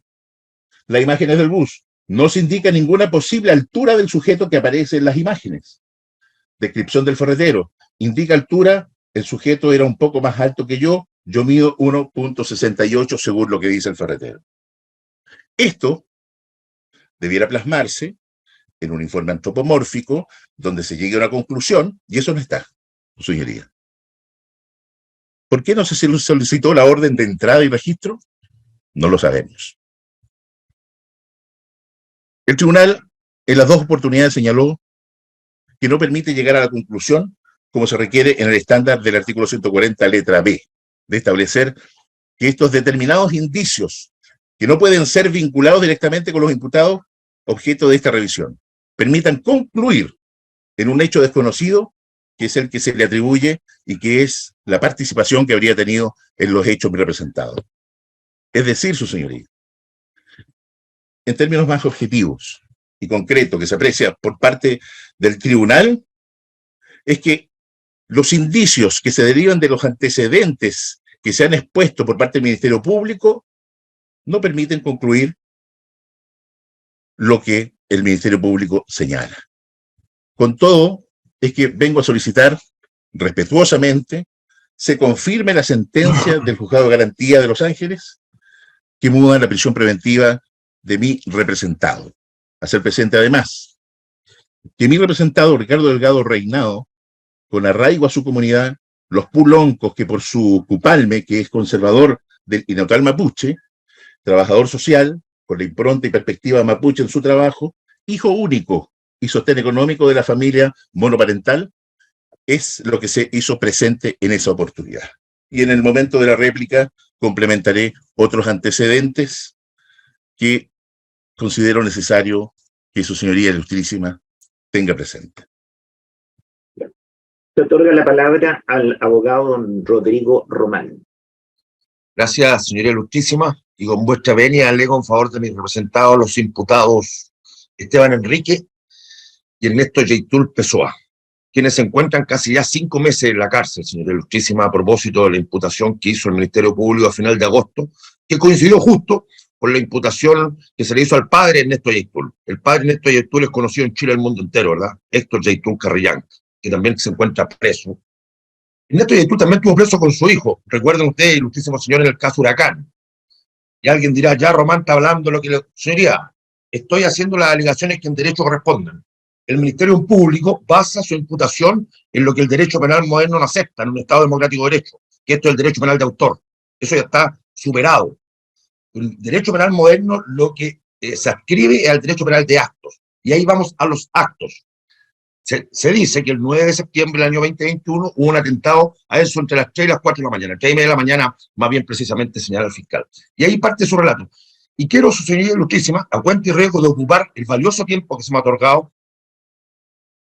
Las imágenes del bus, no se indica ninguna posible altura del sujeto que aparece en las imágenes. Descripción del ferretero, indica altura, el sujeto era un poco más alto que yo mido 1.68 según lo que dice el ferretero. Esto debiera plasmarse en un informe antropomórfico donde se llegue a una conclusión, y eso no está, señoría. ¿Por qué no se solicitó la orden de entrada y registro? No lo sabemos. El tribunal en las dos oportunidades señaló que no permite llegar a la conclusión como se requiere en el estándar del artículo 140, letra B, de establecer que estos determinados indicios, que no pueden ser vinculados directamente con los imputados, objeto de esta revisión, permitan concluir en un hecho desconocido, que es el que se le atribuye y que es la participación que habría tenido en los hechos representados. Es decir, su señoría, en términos más objetivos y concretos que se aprecia por parte del tribunal, es que los indicios que se derivan de los antecedentes que se han expuesto por parte del Ministerio Público no permiten concluir lo que el Ministerio Público señala. Con todo, es que vengo a solicitar respetuosamente se confirme la sentencia del Juzgado de Garantía de Los Ángeles que muda la prisión preventiva de mi representado. Hacer presente además que mi representado, Ricardo Delgado Reinado, con arraigo a su comunidad, los puloncos que por su cupalme, que es conservador del Inautal Mapuche, trabajador social, con la impronta y perspectiva mapuche en su trabajo, hijo único y sostén económico de la familia monoparental, es lo que se hizo presente en esa oportunidad. Y en el momento de la réplica complementaré otros antecedentes que considero necesario que su señoría ilustrísima tenga presente. Se otorga la palabra al abogado don Rodrigo Román. Gracias, señoría ilustrísima, y con vuestra venia alego en favor de mis representados, los imputados Esteban Enrique y Ernesto Yaitul Pessoa, quienes se encuentran casi ya 5 meses en la cárcel, señoría ilustrísima, a propósito de la imputación que hizo el Ministerio Público a final de agosto, que coincidió justo con la imputación que se le hizo al padre Ernesto Yaitul. El padre Ernesto Yaitul es conocido en Chile y el mundo entero, ¿verdad? Héctor Yaitul Carrillán, que también se encuentra preso. Ernesto Yaitul también estuvo preso con su hijo. Recuerden ustedes, ilustrísimo señor, en el caso Huracán. Y alguien dirá, ya Román está hablando lo que le... Señoría, estoy haciendo las alegaciones que en derecho correspondan. El Ministerio Público basa su imputación en lo que el derecho penal moderno no acepta en un Estado democrático de derecho, que esto es el derecho penal de autor. Eso ya está superado. El derecho penal moderno lo que se adscribe es al derecho penal de actos. Y ahí vamos a los actos. Se dice que el 9 de septiembre del año 2021 hubo un atentado a eso entre las 3 y las 4 de la mañana, 3:30 de la mañana, más bien precisamente señala el fiscal. Y ahí parte su relato. Y quiero, su señoría ilustrísima, a cuenta y riesgo de ocupar el valioso tiempo que se me ha otorgado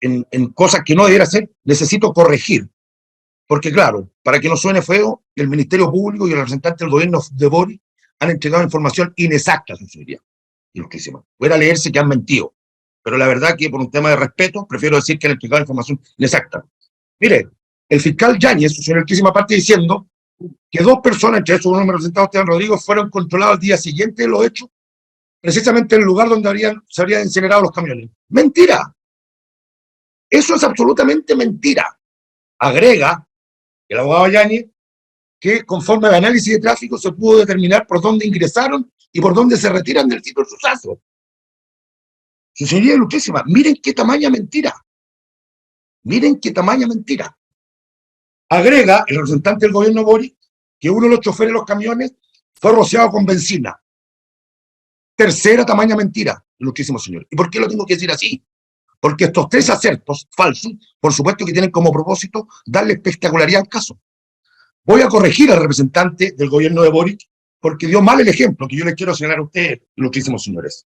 en cosas que no debiera hacer, necesito corregir. Porque claro, para que no suene feo, el Ministerio Público y el representante del gobierno de Boric han entregado información inexacta, su señoría ilustrísima. Fuera a leerse que han mentido. Pero la verdad que por un tema de respeto, prefiero decir que han entregado información inexacta. Mire, el fiscal Yáñez, su señoría ilustrísima, parte diciendo que 2 personas, entre esos uno me representado Esteban Rodrigo, fueron controlados al día siguiente de los hechos, precisamente en el lugar donde se habrían incinerado los camiones. ¡Mentira! Eso es absolutamente mentira. Agrega el abogado Yáñez que conforme al análisis de tráfico se pudo determinar por dónde ingresaron y por dónde se retiran del sitio de suceso. Su señoría ilustrísima, miren qué tamaña mentira. Miren qué tamaña mentira. Agrega el representante del gobierno Boric que uno de los choferes de los camiones fue rociado con benzina. Tercera tamaña mentira, ilustrísimo señor. ¿Y por qué lo tengo que decir así? Porque estos 3 acertos falsos, por supuesto que tienen como propósito darle espectacularidad al caso. Voy a corregir al representante del gobierno de Boric porque dio mal el ejemplo que yo les quiero señalar a ustedes, ilustrísimos señores.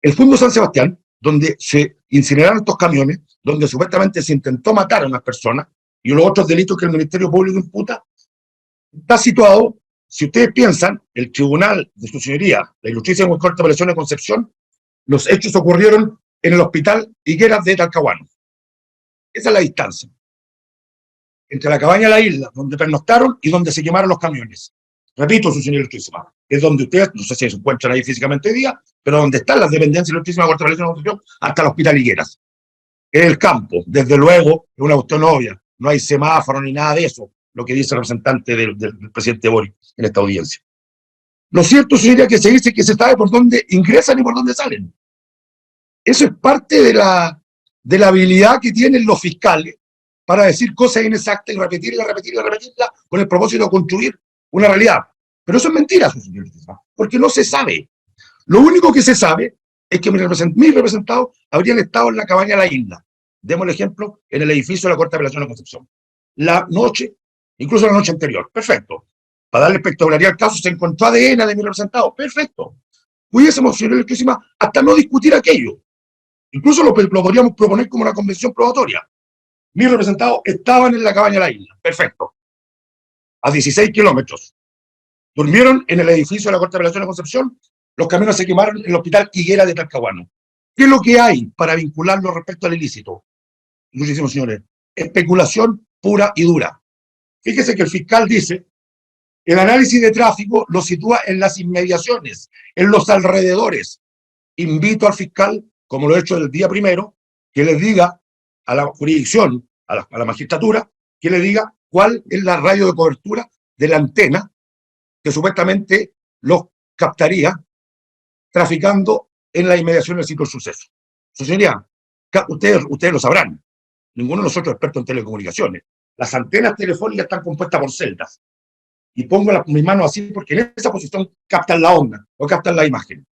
El Fundo San Sebastián, donde se incineraron estos camiones, donde supuestamente se intentó matar a unas personas y los otros delitos que el Ministerio Público imputa, está situado, si ustedes piensan, el tribunal de su señoría, la ilustrísima Corte de Apelaciones de Concepción, los hechos ocurrieron en el hospital Higueras de Talcahuano. Esa es la distancia entre la cabaña de la isla, donde pernoctaron y donde se quemaron los camiones. Repito, su señoría ilustrísima, es donde ustedes, no sé si se encuentran ahí físicamente hoy día, pero donde están las dependencias ilustrísimas de la Corte de Apelaciones de Concepción, hasta el hospital Higueras. En el campo, desde luego, es una cuestión obvia, no hay semáforo ni nada de eso, lo que dice el representante del presidente Boric en esta audiencia. Lo cierto sería que se dice que se sabe por dónde ingresan y por dónde salen. Eso es parte de la habilidad que tienen los fiscales para decir cosas inexactas y repetirla, repetirla, repetirla, con el propósito de construir una realidad. Pero eso es mentira, señor, porque no se sabe. Lo único que se sabe es que mis representados habrían estado en la cabaña La Isla. Demos el ejemplo, en el edificio de la Corte de Apelación de Concepción. La noche, incluso la noche anterior. Perfecto. Para darle espectacularidad al caso, se encontró ADN de mis representados. Perfecto. Pudiésemos, señor Electrísima, hasta no discutir aquello. Incluso lo podríamos proponer como una convención probatoria. Mis representados estaban en la cabaña La Isla. Perfecto. A 16 kilómetros. Durmieron en el edificio de la Corte de Apelación de Concepción. Los camiones se quemaron en el hospital Higuera de Talcahuano. ¿Qué es lo que hay para vincularlo respecto al ilícito? Muchísimos señores, especulación pura y dura. Fíjese que el fiscal dice, el análisis de tráfico lo sitúa en las inmediaciones, en los alrededores. Invito al fiscal, como lo he hecho el día primero, que les diga a la jurisdicción, a la magistratura, que le diga cuál es la radio de cobertura de la antena que supuestamente los captaría traficando en la inmediación del sitio del suceso. Su señoría, ustedes lo sabrán, ninguno de nosotros es experto en telecomunicaciones. Las antenas telefónicas están compuestas por celdas. Y pongo mis manos así porque en esa posición captan la onda o captan la imagen.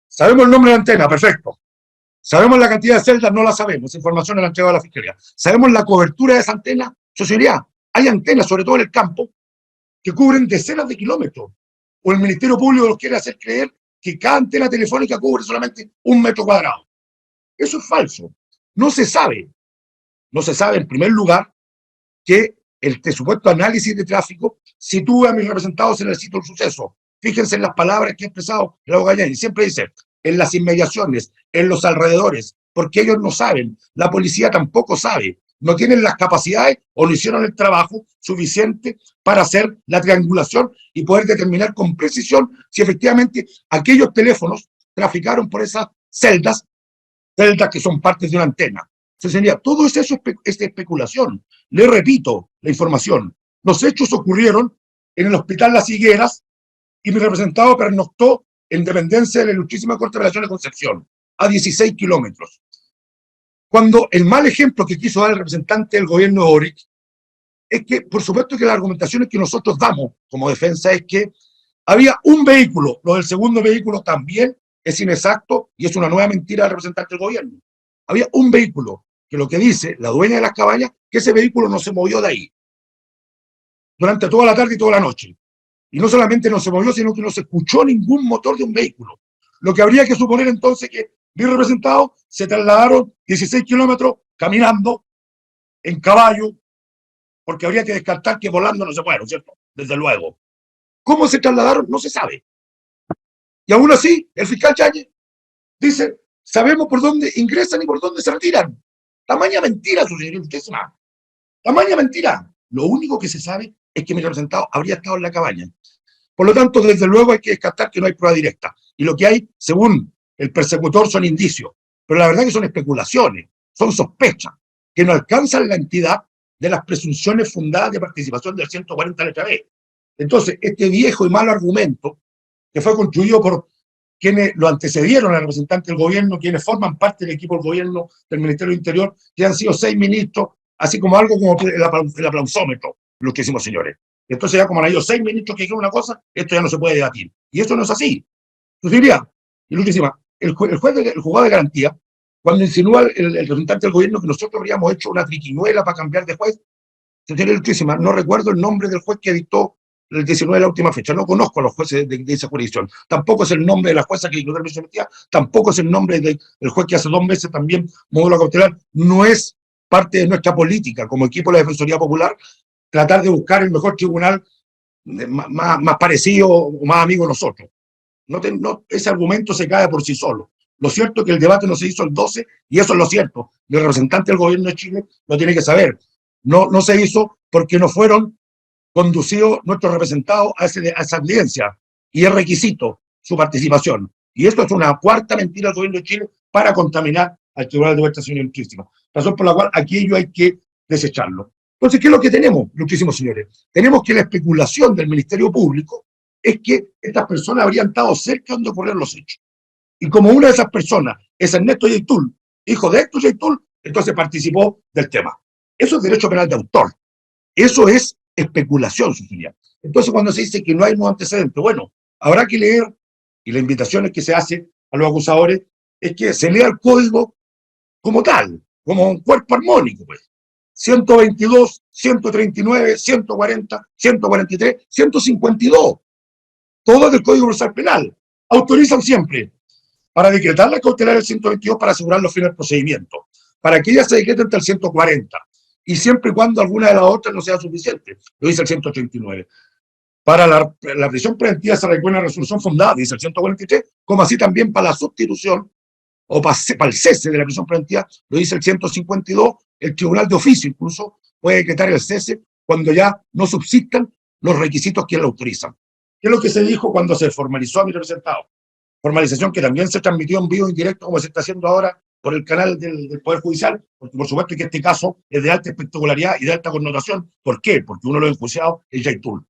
Sabemos el nombre de la antena, perfecto. Sabemos la cantidad de celdas, no la sabemos. Esa información la ha entregado a la Fiscalía. Sabemos la cobertura de esa antena. Su señoría, hay antenas, sobre todo en el campo, que cubren decenas de kilómetros. O el Ministerio Público los quiere hacer creer que cada antena telefónica cubre solamente 1 metro cuadrado. Eso es falso. No se sabe. No se sabe, en primer lugar, que el supuesto análisis de tráfico sitúa a mis representados en el sitio del suceso. Fíjense en las palabras que ha expresado el abogado Yáñez. Siempre dice, en las inmediaciones, en los alrededores, porque ellos no saben. La policía tampoco sabe. No tienen las capacidades o no hicieron el trabajo suficiente para hacer la triangulación y poder determinar con precisión si efectivamente aquellos teléfonos traficaron por esas celdas que son partes de una antena. Entonces sería, todo eso es especulación. Le repito la información. Los hechos ocurrieron en el Hospital Las Higueras y mi representado pernoctó en dependencia de la Ilustrísima Corte de Apelación de Concepción, a 16 kilómetros. Cuando el mal ejemplo que quiso dar el representante del gobierno de Boric es que, por supuesto que las argumentaciones que nosotros damos como defensa es que había un vehículo, lo del segundo vehículo también es inexacto y es una nueva mentira del representante del gobierno. Había un vehículo, que lo que dice la dueña de las cabañas, que ese vehículo no se movió de ahí durante toda la tarde y toda la noche. Y no solamente no se movió, sino que no se escuchó ningún motor de un vehículo. Lo que habría que suponer entonces que mis representados se trasladaron 16 kilómetros caminando en caballo, porque habría que descartar que volando no se fueron, ¿cierto? Desde luego. ¿Cómo se trasladaron? No se sabe. Y aún así, el fiscal Yáñez dice, sabemos por dónde ingresan y por dónde se retiran. Tamaña mentira, su señoría, usted sabe. Tamaña mentira. Lo único que se sabe es que mi representado habría estado en la cabaña. Por lo tanto, desde luego hay que descartar que no hay prueba directa. Y lo que hay, según el persecutor, son indicios. Pero la verdad que son especulaciones, son sospechas, que no alcanzan la entidad de las presunciones fundadas de participación del 140 letra B. Entonces, este viejo y malo argumento, que fue construido por quienes lo antecedieron al representante del gobierno, quienes forman parte del equipo del gobierno del Ministerio del Interior, que han sido 6 ministros, así como algo como el aplausómetro, lo que hicimos, señores. Entonces ya como han ido 6 ministros que dijeron una cosa, esto ya no se puede debatir. Y esto no es así. Entonces diría, y lo última, el juzgado de garantía, cuando insinúa el representante del gobierno que nosotros habríamos hecho una triquiñuela para cambiar de juez, señora Ilustrísima, no recuerdo el nombre del juez que dictó el 19 de la última fecha, no conozco a los jueces de esa jurisdicción, tampoco es el nombre de la jueza que declaró el juicio de mentira, tampoco es el nombre del juez que hace 2 meses también módulo cautelar, no es parte de nuestra política como equipo de la Defensoría Popular tratar de buscar el mejor tribunal más parecido o más amigo de nosotros. Ese argumento se cae por sí solo. Lo cierto es que el debate no se hizo el 12, y eso es lo cierto. El representante del gobierno de Chile lo tiene que saber. No se hizo porque no fueron conducidos nuestros representados a esa audiencia, y es requisito su participación. Y esto es una cuarta mentira del gobierno de Chile para contaminar al Tribunal de Vertación Ilustrísima. Razón por la cual aquello hay que desecharlo. Entonces, ¿qué es lo que tenemos, ilustrísimos señores? Tenemos que la especulación del Ministerio Público es que estas personas habrían estado cerca donde ocurrieron los hechos. Y como una de esas personas es Ernesto Yaitul, hijo de Héctor Yaitul, entonces participó del tema. Eso es derecho penal de autor. Eso es especulación, señoría. Entonces, cuando se dice que no hay nuevo antecedente, bueno, habrá que leer, y la invitación es que se hace a los acusadores es que se lea el código como tal, como un cuerpo armónico, pues. 122, 139, 140, 143, 152. Todo del Código Procesal Penal. Autorizan siempre para decretar la cautelar del 122 para asegurar los fines del procedimiento, para que ella se decrete hasta el 140, y siempre y cuando alguna de las otras no sea suficiente, lo dice el 189. Para la prisión preventiva se requiere una resolución fundada, dice el 143, como así también para la sustitución o para el cese de la prisión preventiva, lo dice el 152, el tribunal de oficio incluso puede decretar el cese cuando ya no subsistan los requisitos que lo autorizan. ¿Qué es lo que se dijo cuando se formalizó a mi representado? Formalización que también se transmitió en vivo y en directo, como se está haciendo ahora por el canal del Poder Judicial, porque por supuesto que este caso es de alta espectacularidad y de alta connotación. ¿Por qué? Porque uno de los enjuiciados es Yaitul.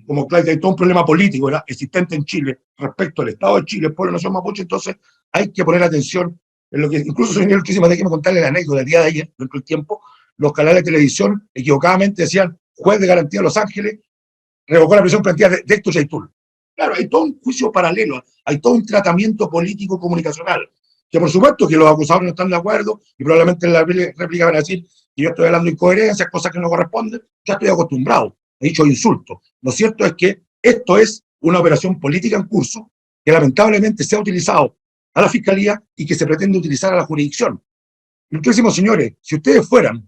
Como claro, hay todo un problema político, ¿verdad?, existente en Chile respecto al Estado de Chile, el pueblo de la nación mapuche, entonces hay que poner atención en lo que, incluso señor Luchísima, déjeme contarle la anécdota del día de ayer, dentro del tiempo, los canales de televisión equivocadamente decían, juez de garantía de Los Ángeles revocó la prisión preventiva de Héctor Yaitul. Claro, hay todo un juicio paralelo, hay todo un tratamiento político comunicacional, que por supuesto que los acusados no están de acuerdo, y probablemente en la réplica van a decir que yo estoy hablando de incoherencias, cosas que no corresponden, ya estoy acostumbrado, he dicho insultos. Lo cierto es que esto es una operación política en curso, que lamentablemente se ha utilizado a la Fiscalía y que se pretende utilizar a la jurisdicción. Ilustrísimos señores, si ustedes fueran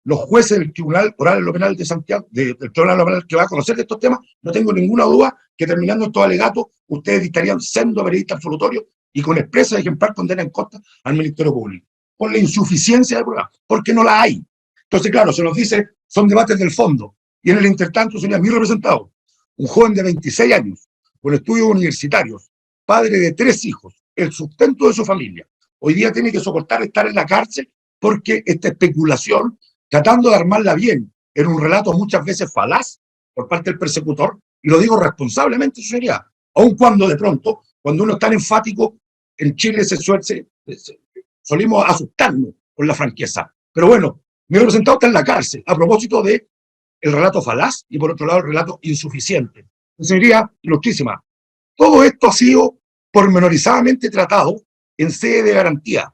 los jueces del Tribunal Oral en lo Penal de Santiago, del Tribunal Penal que va a conocer de estos temas, no tengo ninguna duda que terminando estos alegatos, ustedes dictarían siendo veredictos absolutorios y con expresa y ejemplar condena en contra al Ministerio Público, por la insuficiencia de pruebas, porque no la hay. Entonces, claro, se nos dice, son debates del fondo, y en el intertanto, señor, mi representado, un joven de 26 años, con estudios universitarios, padre de 3 hijos, el sustento de su familia, hoy día tiene que soportar estar en la cárcel porque esta especulación, tratando de armarla bien, en un relato muchas veces falaz por parte del persecutor, y lo digo responsablemente, señoría, aun cuando de pronto, cuando uno es tan enfático, en Chile solimos asustarnos con la franqueza. Pero bueno, mi representado está en la cárcel, a propósito de el relato falaz y por otro lado el relato insuficiente. Señoría, ilustrísima, todo esto ha sido pormenorizadamente tratado en sede de garantía.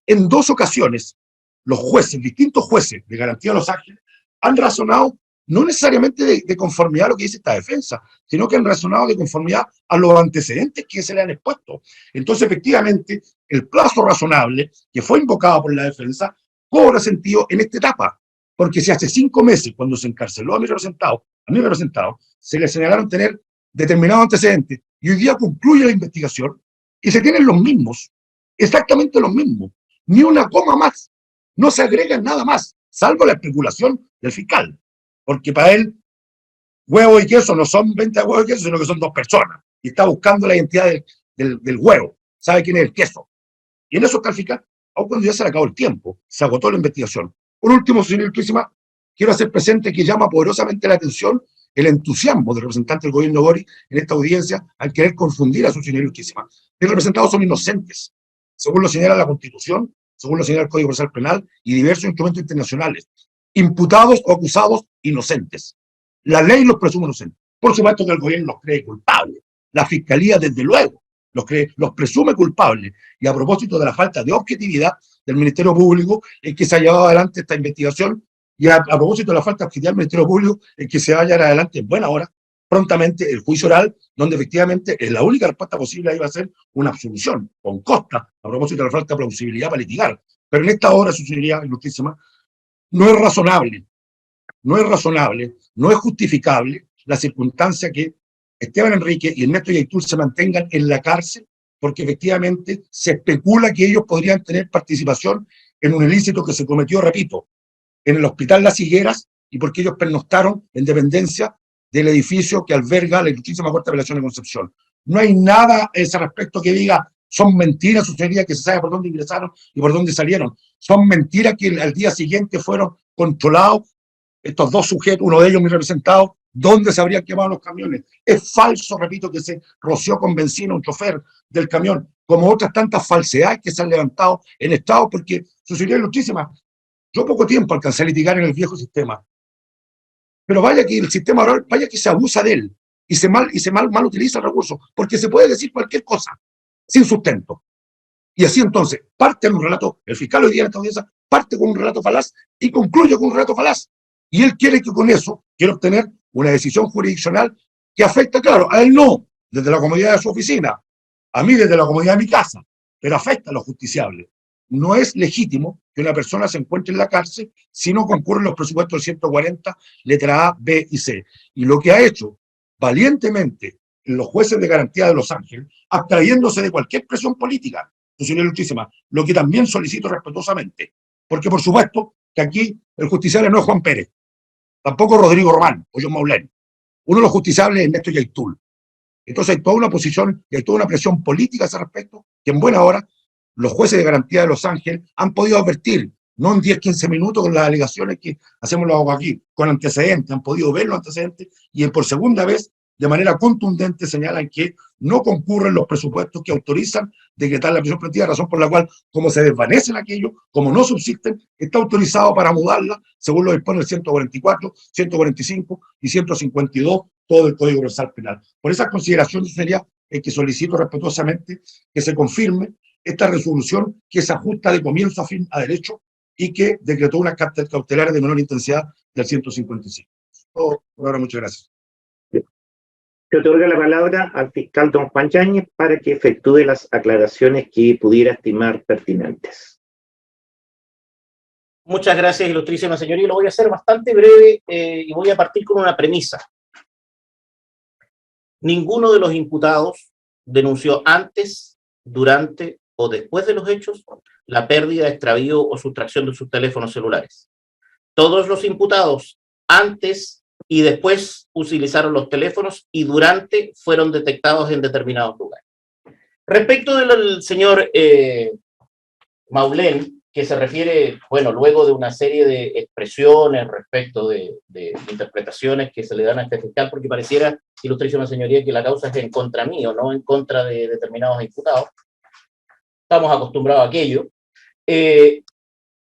En 2 ocasiones, los jueces, distintos jueces de garantía de Los Ángeles, han razonado no necesariamente de conformidad a lo que dice esta defensa, sino que han razonado de conformidad a los antecedentes que se le han expuesto. Entonces, efectivamente, el plazo razonable que fue invocado por la defensa cobra sentido en esta etapa, porque si hace 5 meses, cuando se encarceló a mi representado, se le señalaron tener determinados antecedentes, y hoy día concluye la investigación, y se tienen los mismos, exactamente los mismos, ni una coma más, no se agrega nada más, salvo la especulación del fiscal, porque para él, huevo y queso no son 20 huevos y queso, sino que son 2 personas, y está buscando la identidad del huevo, sabe quién es el queso, y en eso está el fiscal, aun cuando ya se le acabó el tiempo, se agotó la investigación. Por último, señor Ilustrísima, quiero hacer presente que llama poderosamente la atención el entusiasmo del representante del gobierno Boric en esta audiencia al querer confundir a su señor Ilustrísima. Los representados son inocentes, según lo señala la Constitución, según lo señala el Código Procesal Penal y diversos instrumentos internacionales. Imputados o acusados inocentes. La ley los presume inocentes. Por supuesto que el gobierno los cree culpables. La Fiscalía, desde luego, los presume culpables. Y a propósito de la falta de objetividad del Ministerio Público, es que se ha llevado adelante esta investigación, y a propósito de la falta de objetividad del Ministerio Público, es que se vaya adelante en buena hora, prontamente, el juicio oral, donde efectivamente la única respuesta posible ahí va a ser una absolución, con costa, a propósito de la falta de plausibilidad para litigar. Pero en esta hora, su señoría ilustrísima, no es razonable, no es justificable la circunstancia que Esteban Enrique y Ernesto Yaitul se mantengan en la cárcel, porque efectivamente se especula que ellos podrían tener participación en un ilícito que se cometió, repito, en el Hospital Las Higueras, y porque ellos pernoctaron en dependencia del edificio que alberga la Ilustrísima Corte de Apelación de Concepción. No hay nada a ese respecto que diga, son mentiras, sucedería que se sabe por dónde ingresaron y por dónde salieron. Son mentiras que al día siguiente fueron controlados estos 2 sujetos, uno de ellos mi representado, dónde se habrían quemado los camiones. Es falso, repito, que se roció con benzina un chofer del camión, como otras tantas falsedades que se han levantado en Estado, porque su señoría ilustrísima, yo poco tiempo alcancé a litigar en el viejo sistema, pero vaya que el sistema oral, vaya que se abusa de él y se mal utiliza el recurso, porque se puede decir cualquier cosa sin sustento. Y así entonces parte en un relato, el fiscal hoy día en esta audiencia parte con un relato falaz y concluye con un relato falaz. Y él quiere que con eso quiere obtener una decisión jurisdiccional que afecta, claro, a él no, desde la comodidad de su oficina, a mí desde la comodidad de mi casa, pero afecta a lo justiciable. No es legítimo que una persona se encuentre en la cárcel si no concurren los presupuestos del 140, letra A, B y C. Y lo que ha hecho valientemente los jueces de garantía de Los Ángeles, abstrayéndose de cualquier presión política, señora ilustrísima, lo que también solicito respetuosamente, porque por supuesto que aquí el justiciable no es Juan Pérez, tampoco Rodrigo Román o John Maulén. Uno de los justiciables es Néstor Yaitul. Entonces hay toda una posición y hay toda una presión política a ese respecto, que en buena hora los jueces de garantía de Los Ángeles han podido advertir, no en 10, 15 minutos con las alegaciones que hacemos los abogados aquí, con antecedentes, han podido ver los antecedentes y por segunda vez, de manera contundente, señalan que no concurren los presupuestos que autorizan decretar la prisión preventiva, razón por la cual, como se desvanecen aquellos, como no subsisten, está autorizado para mudarla, según lo dispone el 144, 145 y 152, todo el Código Procesal Penal. Por esas consideraciones sería el que solicito respetuosamente que se confirme esta resolución que se ajusta de comienzo a fin a derecho y que decretó unas cautelares de menor intensidad del 155. Por ahora, muchas gracias. Se otorga la palabra al fiscal don Juan Yáñez para que efectúe las aclaraciones que pudiera estimar pertinentes. Muchas gracias, ilustrísima señoría. Lo voy a hacer bastante breve y voy a partir con una premisa. Ninguno de los imputados denunció antes, durante o después de los hechos la pérdida, extravío o sustracción de sus teléfonos celulares. Todos los imputados antes y después utilizaron los teléfonos y durante fueron detectados en determinados lugares. Respecto del señor Maulén, que se refiere, bueno, luego de una serie de expresiones respecto de interpretaciones que se le dan a este fiscal, porque pareciera, ilustrísima señoría, que la causa es en contra mío, no en contra de determinados imputados. Estamos acostumbrados a aquello.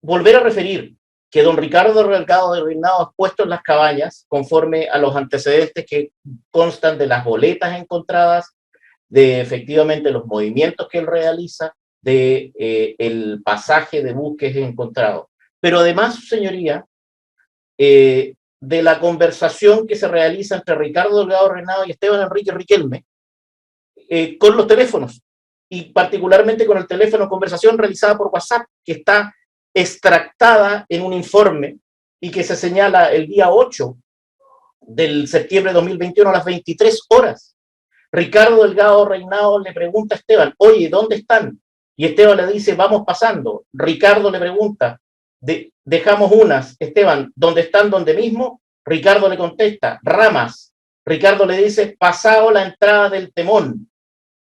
Volver a referir que don Ricardo Delgado de Reinado es puesto en las cabañas conforme a los antecedentes que constan de las boletas encontradas, de efectivamente los movimientos que él realiza, de el pasaje de bus que es encontrado. Pero además, su señoría, de la conversación que se realiza entre Ricardo Delgado Reinado y Esteban Enrique Riquelme con los teléfonos, y particularmente con el teléfono conversación realizada por WhatsApp, que está extractada en un informe y que se señala el día 8 del septiembre de 2021 a las 23 horas. Ricardo Delgado Reinado le pregunta a Esteban, oye, ¿dónde están? Y Esteban le dice, vamos pasando. Ricardo le pregunta, dejamos unas. Esteban, ¿dónde están? ¿Dónde mismo? Ricardo le contesta, Ramas. Ricardo le dice, pasado la entrada del Temón.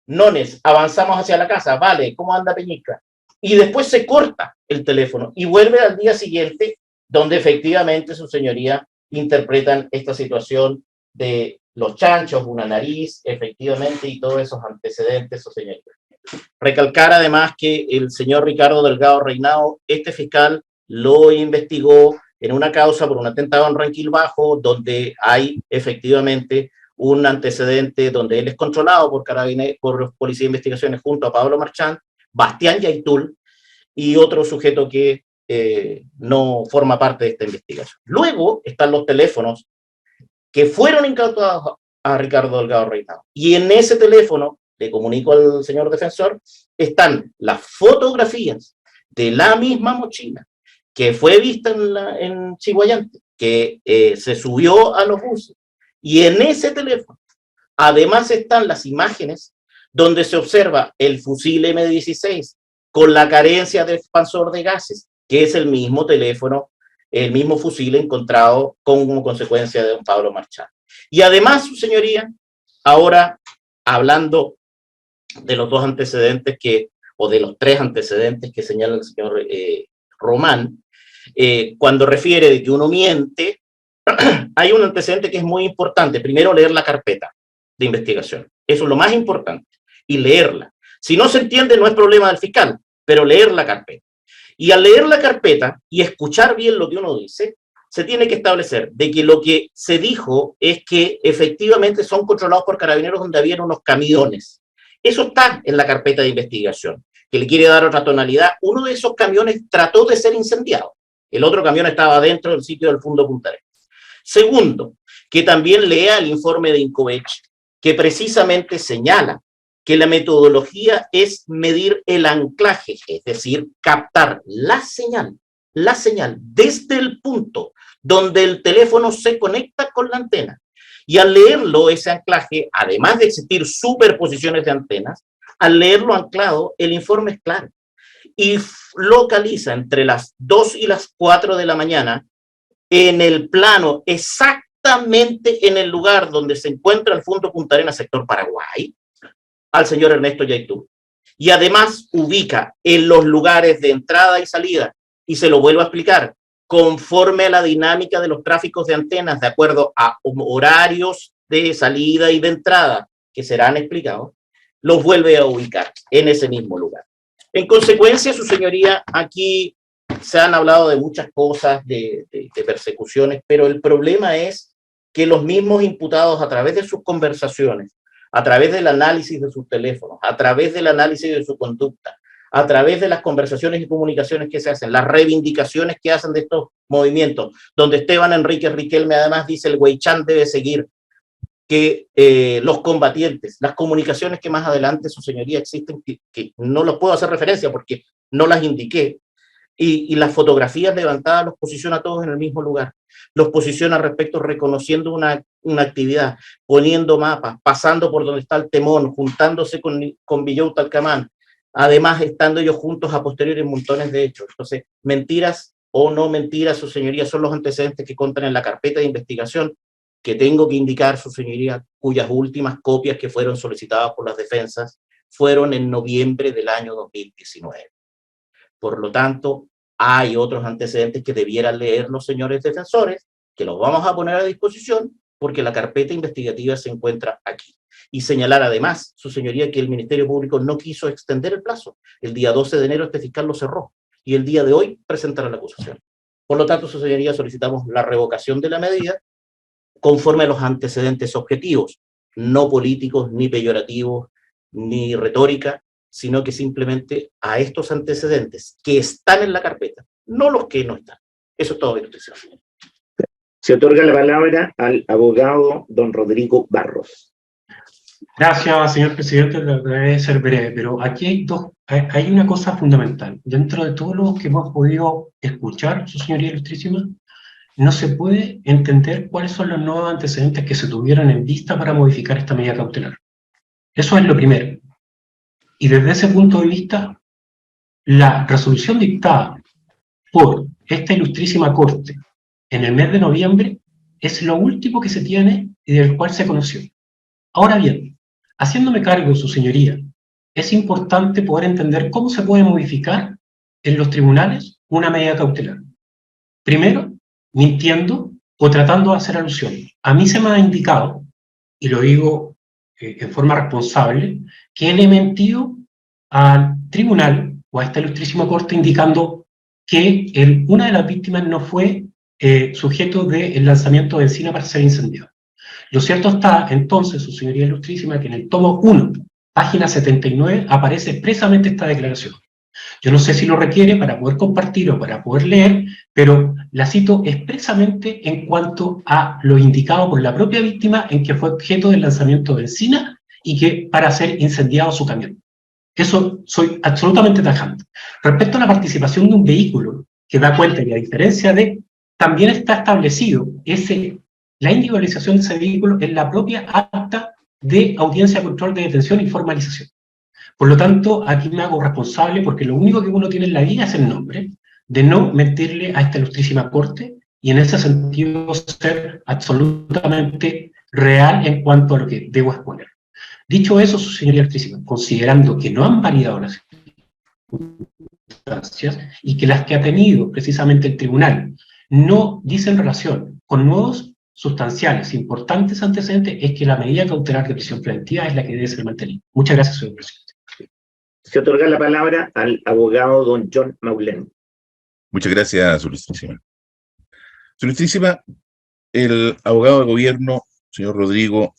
Nones, avanzamos hacia la casa. Vale, ¿cómo anda Peñica? Y después se corta el teléfono y vuelve al día siguiente, donde efectivamente su señoría interpretan esta situación de los chanchos, una nariz, efectivamente, y todos esos antecedentes, su señoría. Recalcar además que el señor Ricardo Delgado Reinado, este fiscal, lo investigó en una causa por un atentado en Ranquil Bajo, donde hay efectivamente un antecedente donde él es controlado por Carabineros, por Policía de Investigaciones junto a Pablo Marchand, Bastián Yaitul y otro sujeto que no forma parte de esta investigación. Luego están los teléfonos que fueron incautados a Ricardo Delgado Reinado. Y en ese teléfono, le comunico al señor defensor, están las fotografías de la misma mochila que fue vista en Chiguayante, que se subió a los buses. Y en ese teléfono, además están las imágenes donde se observa el fusil M16 con la carencia de expansor de gases, que es el mismo teléfono, el mismo fusil encontrado como consecuencia de don Pablo Marchand. Y además, su señoría, ahora hablando de los dos antecedentes o de los tres antecedentes que señala el señor Román, cuando refiere de que uno miente, hay un antecedente que es muy importante. Primero, leer la carpeta de investigación. Eso es lo más importante. Y leerla. Si no se entiende, no es problema del fiscal, pero leer la carpeta. Y al leer la carpeta y escuchar bien lo que uno dice, se tiene que establecer de que lo que se dijo es que efectivamente son controlados por carabineros donde habían unos camiones. Eso está en la carpeta de investigación, que le quiere dar otra tonalidad. Uno de esos camiones trató de ser incendiado. El otro camión estaba dentro del sitio del Fundo Punta Arenas. Segundo, que también lea el informe de Incovech, que precisamente señala que la metodología es medir el anclaje, es decir, captar la señal desde el punto donde el teléfono se conecta con la antena. Y al leerlo, ese anclaje, además de existir superposiciones de antenas, al leerlo anclado, el informe es claro. Y localiza entre las 2 y las 4 de la mañana, en el plano, exactamente en el lugar donde se encuentra el Fundo Punta Arenas, sector Paraguay, al señor Ernesto Yaitul. Y además ubica en los lugares de entrada y salida, y se lo vuelvo a explicar, conforme a la dinámica de los tráficos de antenas, de acuerdo a horarios de salida y de entrada que serán explicados, los vuelve a ubicar en ese mismo lugar. En consecuencia, su señoría, aquí se han hablado de muchas cosas, de persecuciones, pero el problema es que los mismos imputados, a través de sus conversaciones, a través del análisis de sus teléfonos, a través del análisis de su conducta, a través de las conversaciones y comunicaciones que se hacen, las reivindicaciones que hacen de estos movimientos, donde Esteban Enríquez Riquelme además dice el Huaychán debe seguir, que los combatientes, las comunicaciones que más adelante, su señoría, existen, que no los puedo hacer referencia porque no las indiqué, y las fotografías levantadas los posiciona a todos en el mismo lugar, los posiciona respecto, reconociendo una actividad, poniendo mapas, pasando por donde está el Temón, juntándose con Villou Talcamán, además estando ellos juntos a posteriori en montones de hechos. Entonces, mentiras o no mentiras, su señoría, son los antecedentes que contan en la carpeta de investigación, que tengo que indicar, su señoría, cuyas últimas copias que fueron solicitadas por las defensas fueron en noviembre del año 2019. Por lo tanto, hay otros antecedentes que debieran leer los señores defensores, que los vamos a poner a disposición, porque la carpeta investigativa se encuentra aquí. Y señalar además, su señoría, que el Ministerio Público no quiso extender el plazo. El día 12 de enero este fiscal lo cerró, y el día de hoy presentará la acusación. Por lo tanto, su señoría, solicitamos la revocación de la medida conforme a los antecedentes objetivos, no políticos, ni peyorativos, ni retórica, sino que simplemente a estos antecedentes que están en la carpeta, no los que no están. Eso es todo, Justicia. Se otorga la palabra al abogado don Rodrigo Barros. Gracias, señor presidente. Trataré de ser breve, pero aquí hay una cosa fundamental. Dentro de todo lo que hemos podido escuchar, su señoría ilustrísima, no se puede entender cuáles son los nuevos antecedentes que se tuvieron en vista para modificar esta medida cautelar. Eso es lo primero. Y desde ese punto de vista, la resolución dictada por esta ilustrísima Corte en el mes de noviembre es lo último que se tiene y del cual se conoció. Ahora bien, haciéndome cargo, su señoría, es importante poder entender cómo se puede modificar en los tribunales una medida cautelar. Primero, mintiendo o tratando de hacer alusión. A mí se me ha indicado, y lo digo en forma responsable, que él he mentido al tribunal o a esta ilustrísima Corte indicando que una de las víctimas no fue sujeto del lanzamiento de encina para ser incendiado. Lo cierto está, entonces, su señoría ilustrísima, que en el tomo 1, página 79, aparece expresamente esta declaración. Yo no sé si lo requiere para poder compartir o para poder leer, pero la cito expresamente en cuanto a lo indicado por la propia víctima en que fue objeto del lanzamiento de encina y que para ser incendiado su camión. Eso soy absolutamente tajante. Respecto a la participación de un vehículo, que da cuenta que a diferencia de, también está establecido la individualización de ese vehículo en la propia acta de audiencia, control de detención y formalización. Por lo tanto, aquí me hago responsable porque lo único que uno tiene en la vida es el nombre, de no mentirle a esta ilustrísima Corte y en ese sentido ser absolutamente real en cuanto a lo que debo exponer. Dicho eso, su señoría ilustrísima, considerando que no han validado las circunstancias y que las que ha tenido precisamente el tribunal no dicen relación con nuevos, sustanciales, importantes antecedentes, es que la medida cautelar de prisión preventiva es la que debe ser mantenida. Muchas gracias, señor presidente. Se otorga la palabra al abogado don John Maulén. Muchas gracias, Su Ilustrísima. Su Ilustrísima, el abogado de gobierno, señor Rodrigo,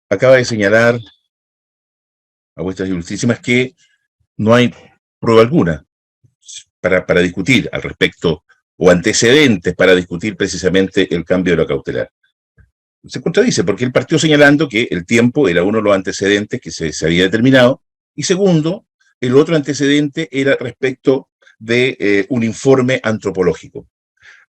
acaba de señalar a vuestras ilustrísimas que no hay prueba alguna para discutir al respecto, o antecedentes para discutir precisamente el cambio de la cautelar. Se contradice porque él partió señalando que el tiempo era uno de los antecedentes que se había determinado, y segundo, el otro antecedente era respecto de un informe antropológico.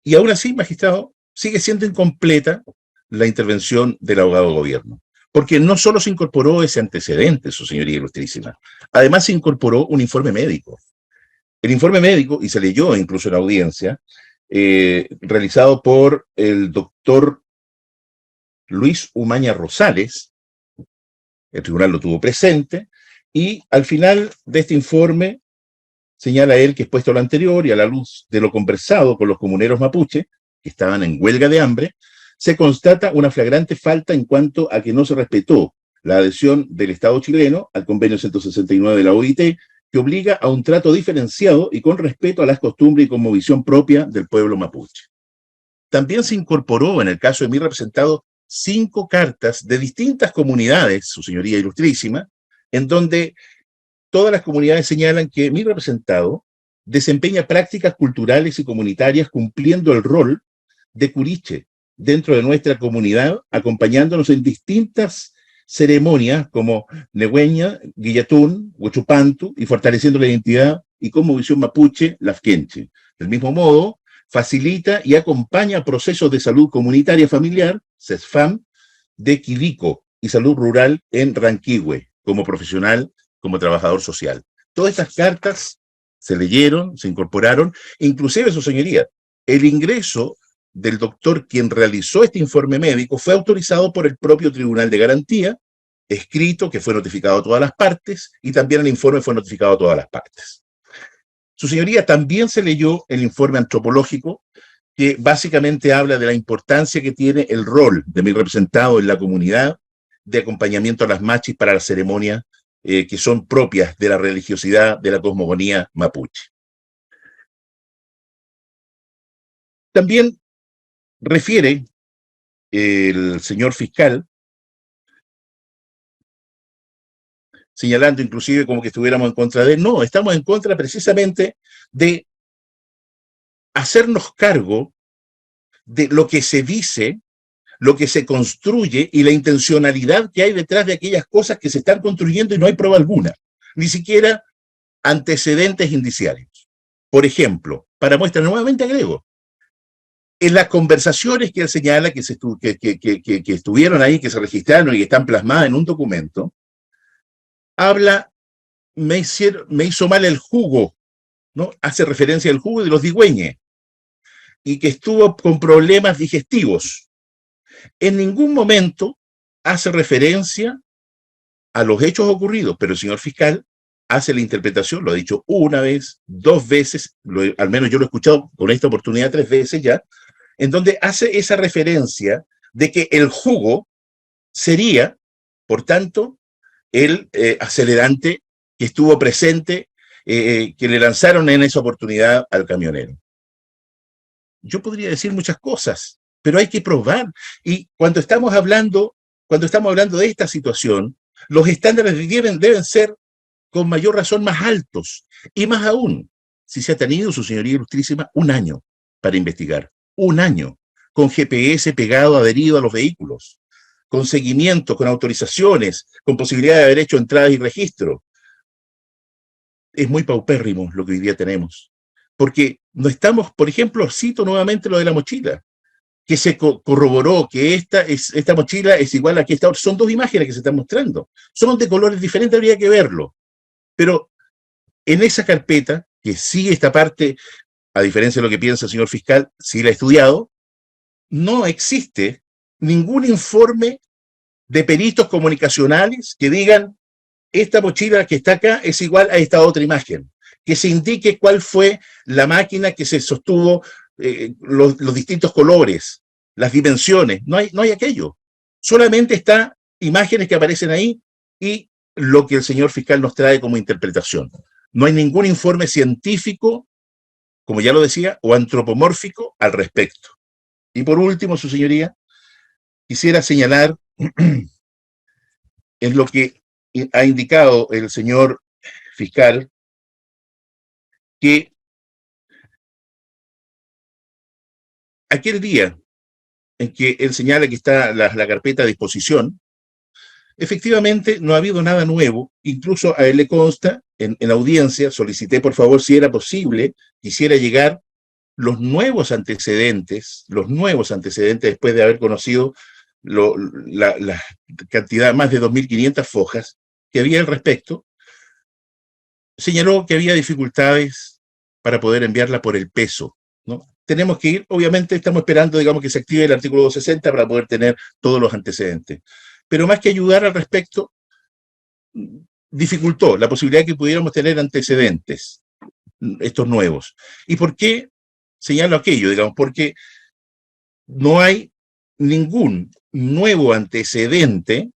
Y aún así, magistrado, sigue siendo incompleta la intervención del abogado de gobierno, porque no solo se incorporó ese antecedente, su señoría ilustrísima, además se incorporó un informe médico. El informe médico, y se leyó incluso en audiencia, realizado por el doctor Luis Umaña Rosales, el tribunal lo tuvo presente, y al final de este informe señala él que, expuesto a lo anterior y a la luz de lo conversado con los comuneros mapuche, que estaban en huelga de hambre, se constata una flagrante falta en cuanto a que no se respetó la adhesión del Estado chileno al convenio 169 de la OIT, que obliga a un trato diferenciado y con respeto a las costumbres y cosmovisión propia del pueblo mapuche. También se incorporó, en el caso de mi representado, 5 cartas de distintas comunidades, su señoría ilustrísima, en donde todas las comunidades señalan que mi representado desempeña prácticas culturales y comunitarias cumpliendo el rol de curiche dentro de nuestra comunidad, acompañándonos en distintas ceremonias como Negüeña, Guillatún, Huachupantu, y fortaleciendo la identidad y cosmovisión mapuche, Lafkenche. Del mismo modo, facilita y acompaña procesos de salud comunitaria familiar, CESFAM, de Quilico y salud rural en Ranquihue, como profesional, como trabajador social. Todas estas cartas se leyeron, se incorporaron, inclusive, su señoría, el ingreso del doctor quien realizó este informe médico fue autorizado por el propio Tribunal de Garantía, escrito que fue notificado a todas las partes, y también el informe fue notificado a todas las partes. Su señoría, también se leyó el informe antropológico, que básicamente habla de la importancia que tiene el rol de mi representado en la comunidad, de acompañamiento a las machis para las ceremonias que son propias de la religiosidad de la cosmogonía mapuche. También refiere el señor fiscal, señalando inclusive como que estuviéramos en contra de él. No, estamos en contra precisamente de hacernos cargo de lo que se dice, lo que se construye y la intencionalidad que hay detrás de aquellas cosas que se están construyendo y no hay prueba alguna, ni siquiera antecedentes indiciarios. Por ejemplo, para muestra, nuevamente agrego, en las conversaciones que él señala que estuvieron ahí, que se registraron y que están plasmadas en un documento, habla, me hizo mal el jugo, ¿no? Hace referencia al jugo de los digüeñes, y que estuvo con problemas digestivos. En ningún momento hace referencia a los hechos ocurridos, pero el señor fiscal hace la interpretación, lo ha dicho una vez, 2 veces, al menos yo lo he escuchado con esta oportunidad 3 veces ya, en donde hace esa referencia de que el jugo sería, por tanto, el acelerante que estuvo presente, que le lanzaron en esa oportunidad al camionero. Yo podría decir muchas cosas, pero hay que probar. Y cuando estamos hablando de esta situación, los estándares deben ser con mayor razón más altos. Y más aún, si se ha tenido, su señoría ilustrísima, 1 año para investigar. 1 año, con GPS pegado, adherido a los vehículos, con seguimiento, con autorizaciones, con posibilidad de haber hecho entradas y registro. Es muy paupérrimo lo que hoy día tenemos. Porque no estamos, por ejemplo, cito nuevamente lo de la mochila, que se corroboró que esta mochila es igual a que esta otra. Son 2 imágenes que se están mostrando. Son de colores diferentes, habría que verlo. Pero en esa carpeta, que sí esta parte, a diferencia de lo que piensa el señor fiscal, sí la ha estudiado, no existe ningún informe de peritos comunicacionales que digan esta mochila que está acá es igual a esta otra imagen, que se indique cuál fue la máquina que se sostuvo los distintos colores, las dimensiones, no hay aquello. Solamente está imágenes que aparecen ahí y lo que el señor fiscal nos trae como interpretación. No hay ningún informe científico, como ya lo decía, o antropomórfico al respecto. Y por último, su señoría, quisiera señalar en lo que ha indicado el señor fiscal, que aquel día en que él señala que está la carpeta a disposición, efectivamente no ha habido nada nuevo, incluso a él le consta, en audiencia solicité por favor si era posible, quisiera llegar los nuevos antecedentes después de haber conocido la cantidad, más de 2.500 fojas que había al respecto. Señaló que había dificultades para poder enviarla por el peso, ¿no? Tenemos que ir, obviamente estamos esperando, digamos, que se active el artículo 260 para poder tener todos los antecedentes. Pero más que ayudar al respecto, dificultó la posibilidad de que pudiéramos tener antecedentes, estos nuevos. ¿Y por qué señalo aquello? Digamos, porque no hay ningún nuevo antecedente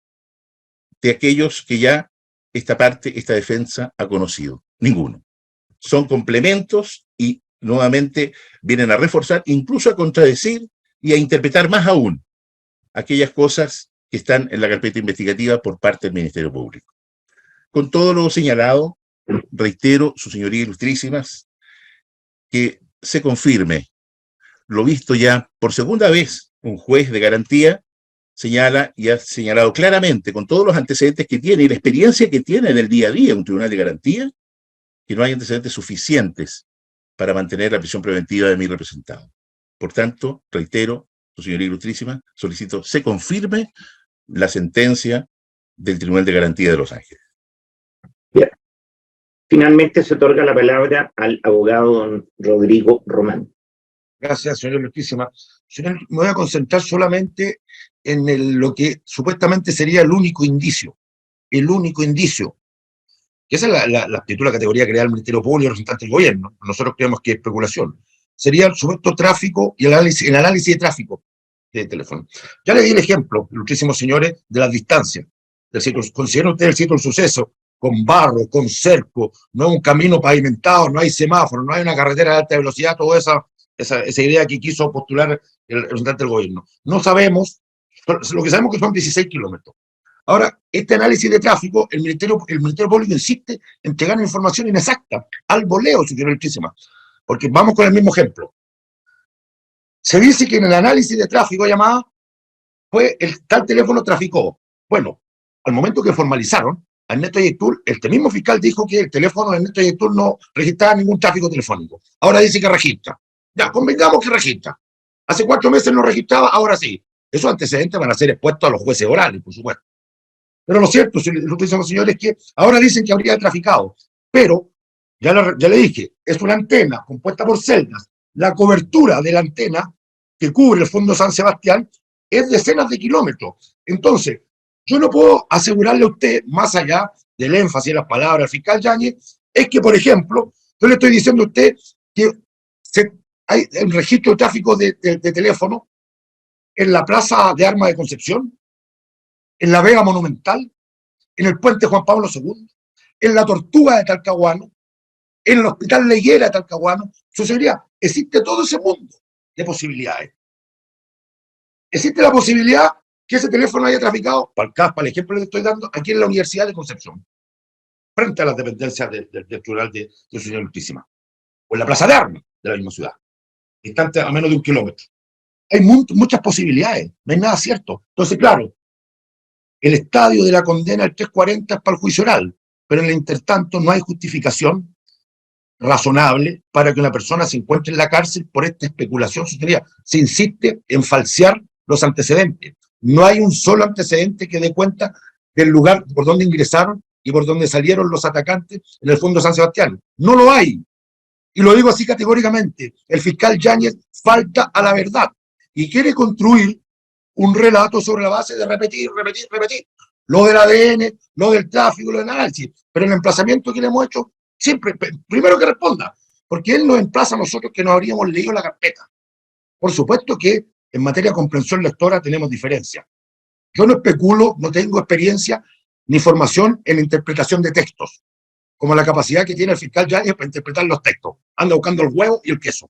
de aquellos que ya esta defensa ha conocido. Ninguno. Son complementos y nuevamente vienen a reforzar, incluso a contradecir y a interpretar más aún aquellas cosas que están en la carpeta investigativa por parte del Ministerio Público. Con todo lo señalado, reitero, su señoría ilustrísimas, que se confirme lo visto ya por segunda vez. Un juez de garantía señala y ha señalado claramente, con todos los antecedentes que tiene y la experiencia que tiene en el día a día un tribunal de garantía, que no hay antecedentes suficientes para mantener la prisión preventiva de mi representado. Por tanto, reitero, su señoría ilustrísima, solicito se confirme la sentencia del Tribunal de Garantía de Los Ángeles. Bien. Finalmente se otorga la palabra al abogado don Rodrigo Román. Gracias, señor ilustrísima. Señor, me voy a concentrar solamente en lo que supuestamente sería el único indicio, que esa es la actitud, la categoría que crea el Ministerio Público y el representante del gobierno. Nosotros creemos que es especulación. Sería el supuesto tráfico y el análisis de tráfico de teléfono. Ya le di el ejemplo, ilustrísimos señores, de las distancias. Consideren ustedes el sitio del suceso, con barro, con cerco, no es un camino pavimentado, no hay semáforo, no hay una carretera de alta velocidad, toda esa idea que quiso postular el representante del gobierno. No sabemos, lo que sabemos es que son 16 kilómetros. Ahora, este análisis de tráfico, el Ministerio Público insiste en entregar información inexacta, al voleo, señor ilustrísima, porque vamos con el mismo ejemplo. Se dice que en el análisis de tráfico llamada fue el tal teléfono traficó. Bueno, al momento que formalizaron, a Ernesto Yaitul, este mismo fiscal dijo que el teléfono de Ernesto Yaitul no registraba ningún tráfico telefónico. Ahora dice que registra. Ya, convengamos que registra. Hace 4 meses no registraba, ahora sí. Esos antecedentes van a ser expuestos a los jueces orales, por supuesto. Pero lo cierto, señores, es que ahora dicen que habría traficado. Pero, ya le dije, es una antena compuesta por celdas. La cobertura de la antena que cubre el fondo San Sebastián es decenas de kilómetros. Entonces, yo no puedo asegurarle a usted, más allá del énfasis de las palabras del fiscal Yáñez, es que, por ejemplo, yo le estoy diciendo a usted que hay un registro de tráfico de teléfono en la Plaza de Armas de Concepción, en la Vega Monumental, en el Puente Juan Pablo II, en la Tortuga de Talcahuano, en el Hospital Leguera de Talcahuano. Su señoría, existe todo ese mundo de posibilidades. Existe la posibilidad que ese teléfono haya traficado, para el ejemplo que le estoy dando, aquí en la Universidad de Concepción, frente a las dependencias del Tribunal de su señora ilustrísima, o en la Plaza de Armas de la misma ciudad, distante a menos de 1 kilómetro. Hay muchas posibilidades, no hay nada cierto. Entonces, claro, el estadio de la condena del 340 es para el juicio oral, pero en el intertanto no hay justificación razonable para que una persona se encuentre en la cárcel por esta especulación. Se insiste en falsear los antecedentes. No hay un solo antecedente que dé cuenta del lugar por donde ingresaron y por donde salieron los atacantes en el fondo San Sebastián. No lo hay. Y lo digo así categóricamente. El fiscal Yáñez falta a la verdad y quiere construir un relato sobre la base de repetir. Lo del ADN, lo del tráfico, lo del análisis. Pero el emplazamiento que le hemos hecho, siempre, primero que responda, porque él nos emplaza a nosotros que no habríamos leído la carpeta. Por supuesto que en materia de comprensión lectora tenemos diferencias. Yo no especulo, no tengo experiencia ni formación en interpretación de textos, como la capacidad que tiene el fiscal Yáñez para interpretar los textos. Anda buscando el huevo y el queso.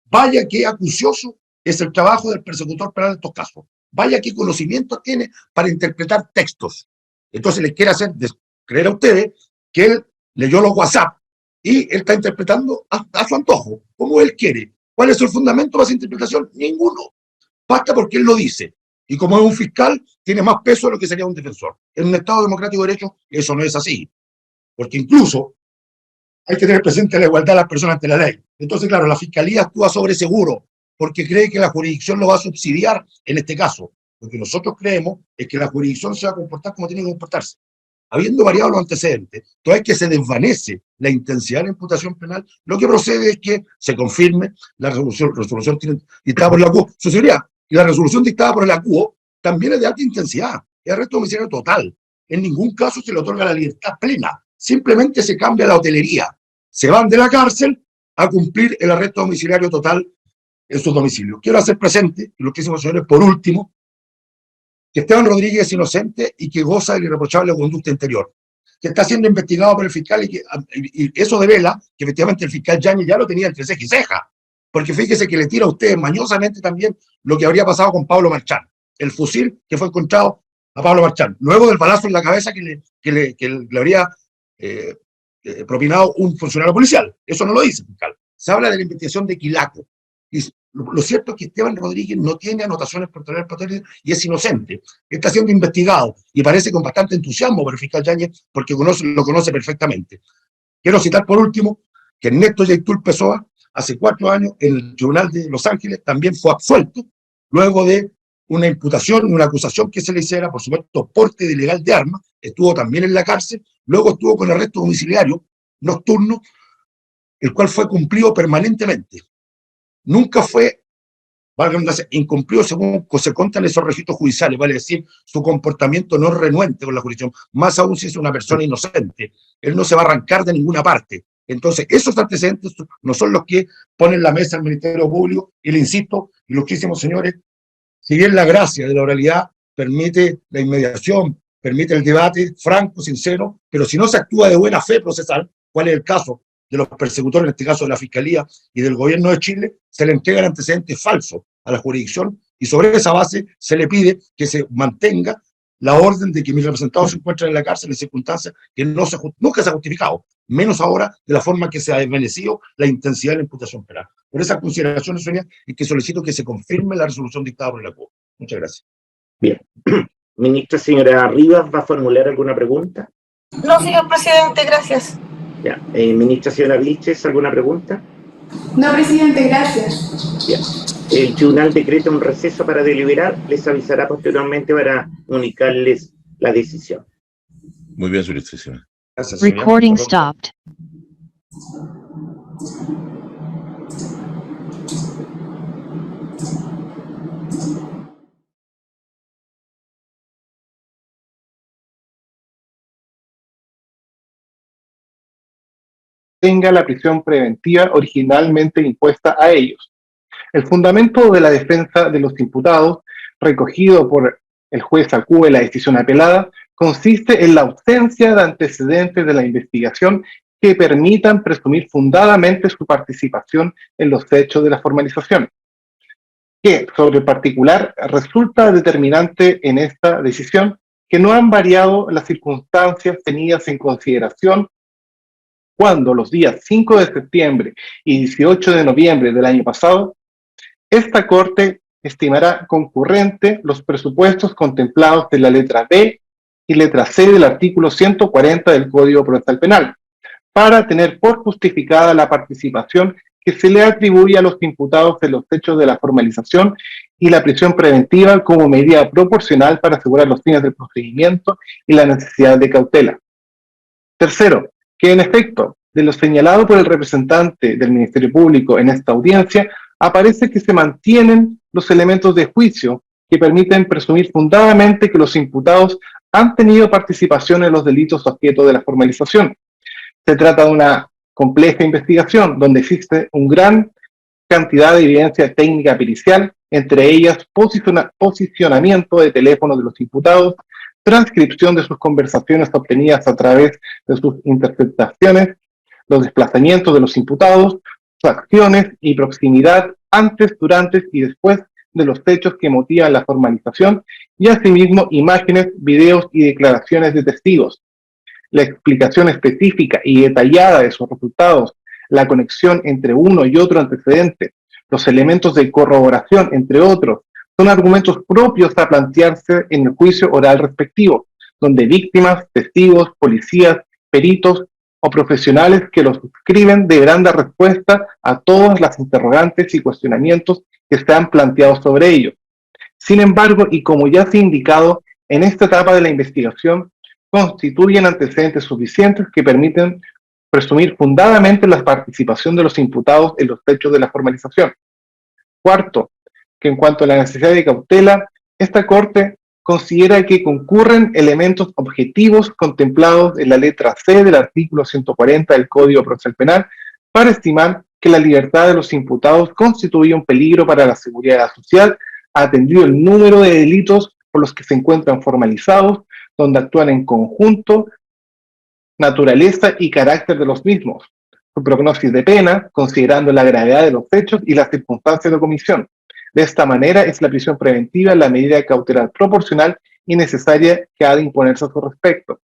Vaya qué acucioso es el trabajo del persecutor penal en estos casos. Vaya qué conocimiento tiene para interpretar textos. Entonces les quiere hacer creer a ustedes que él leyó los WhatsApp y él está interpretando a su antojo, como él quiere. ¿Cuál es el fundamento para esa interpretación? Ninguno. Basta porque él lo dice. Y como es un fiscal, tiene más peso de lo que sería un defensor. En un Estado democrático de derecho, eso no es así. Porque incluso hay que tener presente la igualdad de las personas ante la ley. Entonces, claro, la fiscalía actúa sobre seguro, porque cree que la jurisdicción lo va a subsidiar en este caso. Lo que nosotros creemos es que la jurisdicción se va a comportar como tiene que comportarse. Habiendo variado los antecedentes, toda vez que se desvanece la intensidad de la imputación penal, lo que procede es que se confirme la resolución dictada por la CUO. Su señoría, y la resolución dictada por la CUO también es de alta intensidad, es arresto domiciliario total. En ningún caso se le otorga la libertad plena, simplemente se cambia la hotelería. Se van de la cárcel a cumplir el arresto domiciliario total en sus domicilios. Quiero hacer presente, y lo que hicimos, señores, por último, que Esteban Rodríguez es inocente y que goza de la irreprochable conducta interior, que está siendo investigado por el fiscal y eso devela que efectivamente el fiscal Yáñez ya lo tenía entre ceja y ceja, porque fíjese que le tira a ustedes mañosamente también lo que habría pasado con Pablo Marchán, el fusil que fue encontrado a Pablo Marchán, luego del balazo en la cabeza que le habría propinado un funcionario policial. Eso no lo dice el fiscal. Se habla de la investigación de Quilaco. Y lo cierto es que Esteban Rodríguez no tiene anotaciones por tener papeles y es inocente. Está siendo investigado y parece con bastante entusiasmo por el fiscal Yáñez porque lo conoce perfectamente. Quiero citar por último que Ernesto Yaitul Pessoa, hace 4 años, en el Tribunal de Los Ángeles, también fue absuelto luego de una imputación, una acusación que se le hiciera, por supuesto, porte de ilegal de armas. Estuvo también en la cárcel, luego estuvo con arresto domiciliario nocturno, el cual fue cumplido permanentemente. Nunca fue, incumplido según se contan esos registros judiciales, vale decir, su comportamiento no es renuente con la jurisdicción, más aún si es una persona inocente. Él no se va a arrancar de ninguna parte. Entonces, esos antecedentes no son los que ponen la mesa al Ministerio Público, y le insisto, ilustrísimos señores, si bien la gracia de la oralidad permite la inmediación, permite el debate franco, sincero, pero si no se actúa de buena fe procesal, ¿cuál es el caso de los persecutores, en este caso de la Fiscalía y del Gobierno de Chile? Se le entregan antecedentes falsos a la jurisdicción y sobre esa base se le pide que se mantenga la orden de que mis representados se encuentren en la cárcel en circunstancias que nunca se ha justificado, menos ahora de la forma que se ha desvanecido la intensidad de la imputación penal. Por esas consideraciones, Sonia, es que solicito que se confirme la resolución dictada por la CUO. Muchas gracias. Bien. Ministra, señora Rivas, ¿va a formular alguna pregunta? No, señor presidente, gracias. Ya. Ministra, señora Vilches, ¿alguna pregunta? No, presidente, gracias. Bien. El tribunal decreta un receso para deliberar, les avisará posteriormente para comunicarles la decisión. Muy bien, su ilustrísima. Gracias, señora. Recording stopped. Tenga la prisión preventiva originalmente impuesta a ellos. El fundamento de la defensa de los imputados, recogido por el juez Acuo en la decisión apelada, consiste en la ausencia de antecedentes de la investigación que permitan presumir fundadamente su participación en los hechos de la formalización, que sobre el particular resulta determinante en esta decisión que no han variado las circunstancias tenidas en consideración cuando los días 5 de septiembre y 18 de noviembre del año pasado, esta Corte estimará concurrente los presupuestos contemplados de la letra B y letra C del artículo 140 del Código Procesal Penal, para tener por justificada la participación que se le atribuye a los imputados en los hechos de la formalización y la prisión preventiva como medida proporcional para asegurar los fines del procedimiento y la necesidad de cautela. Tercero, que en efecto, de lo señalado por el representante del Ministerio Público en esta audiencia, aparece que se mantienen los elementos de juicio que permiten presumir fundadamente que los imputados han tenido participación en los delitos objeto de la formalización. Se trata de una compleja investigación donde existe un gran cantidad de evidencia técnica pericial, entre ellas posicionamiento de teléfono de los imputados, transcripción de sus conversaciones obtenidas a través de sus interceptaciones, los desplazamientos de los imputados, sus acciones y proximidad antes, durante y después de los hechos que motivan la formalización, y asimismo imágenes, videos y declaraciones de testigos. La explicación específica y detallada de sus resultados, la conexión entre uno y otro antecedente, los elementos de corroboración, entre otros, son argumentos propios a plantearse en el juicio oral respectivo, donde víctimas, testigos, policías, peritos o profesionales que los suscriben deberán dar respuesta a todas las interrogantes y cuestionamientos que sean planteados sobre ellos. Sin embargo, y como ya se ha indicado, en esta etapa de la investigación constituyen antecedentes suficientes que permiten presumir fundadamente la participación de los imputados en los hechos de la formalización. Cuarto, que en cuanto a la necesidad de cautela, esta Corte considera que concurren elementos objetivos contemplados en la letra C del artículo 140 del Código Procesal Penal para estimar que la libertad de los imputados constituye un peligro para la seguridad social, atendido el número de delitos por los que se encuentran formalizados, donde actúan en conjunto, naturaleza y carácter de los mismos, su prognosis de pena, considerando la gravedad de los hechos y las circunstancias de comisión. De esta manera es la prisión preventiva la medida cautelar proporcional y necesaria que ha de imponerse a su respecto.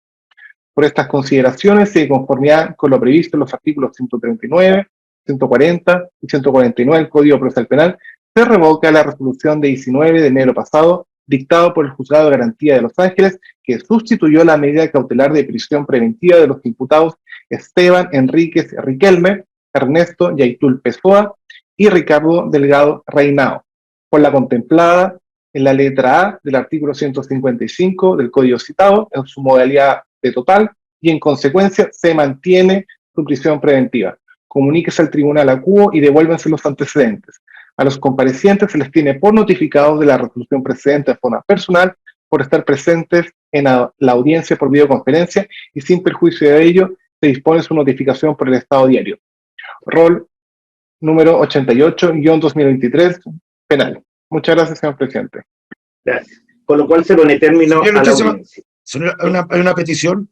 Por estas consideraciones y de conformidad con lo previsto en los artículos 139, 140 y 149 del Código Procesal Penal, se revoca la resolución de 19 de enero pasado, dictado por el Juzgado de Garantía de Los Ángeles, que sustituyó la medida cautelar de prisión preventiva de los imputados Esteban Enríquez Riquelme, Ernesto Yaitul Pessoa y Ricardo Delgado Reinao, por la contemplada en la letra A del artículo 155 del Código citado, en su modalidad de total, y en consecuencia se mantiene su prisión preventiva. Comuníquese al tribunal acuo y devuélvanse los antecedentes. A los comparecientes se les tiene por notificados de la resolución precedente de forma personal por estar presentes en la audiencia por videoconferencia y sin perjuicio de ello se dispone su notificación por el Estado Diario. Rol número 88-2023 penal. Muchas gracias, señor presidente. Gracias. Con lo cual se pone término a la audiencia. Señor, hay una petición.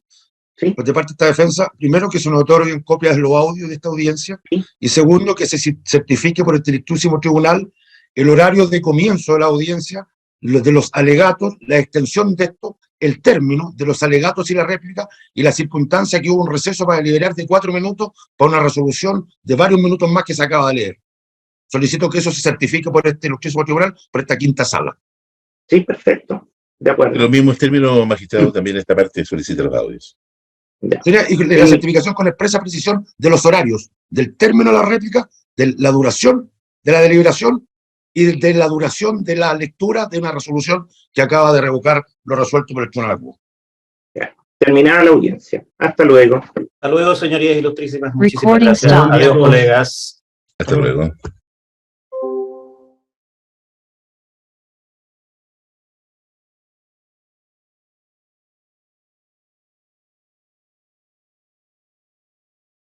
¿Sí? De parte de esta defensa, primero que se nos otorguen copias de los audios de esta audiencia, ¿Sí? Y segundo que se certifique por el Ilustrísimo Tribunal el horario de comienzo de la audiencia, de los alegatos, la extensión de esto, el término de los alegatos y la réplica, y la circunstancia que hubo un receso para deliberar de 4 minutos para una resolución de varios minutos más que se acaba de leer. Solicito que eso se certifique por este Ilustrísimo Tribunal, por esta quinta sala. Sí, perfecto. De acuerdo. En los mismos términos, magistrado, también esta parte solicita los audios. Y la certificación con expresa precisión de los horarios, del término de la réplica, de la duración de la deliberación y de la duración de la lectura de una resolución que acaba de revocar lo resuelto por el Tribunal Acuo. Terminada la audiencia. Hasta luego. Hasta luego, señorías ilustrísimas. Muchísimas gracias. Adiós, colegas. Hasta luego.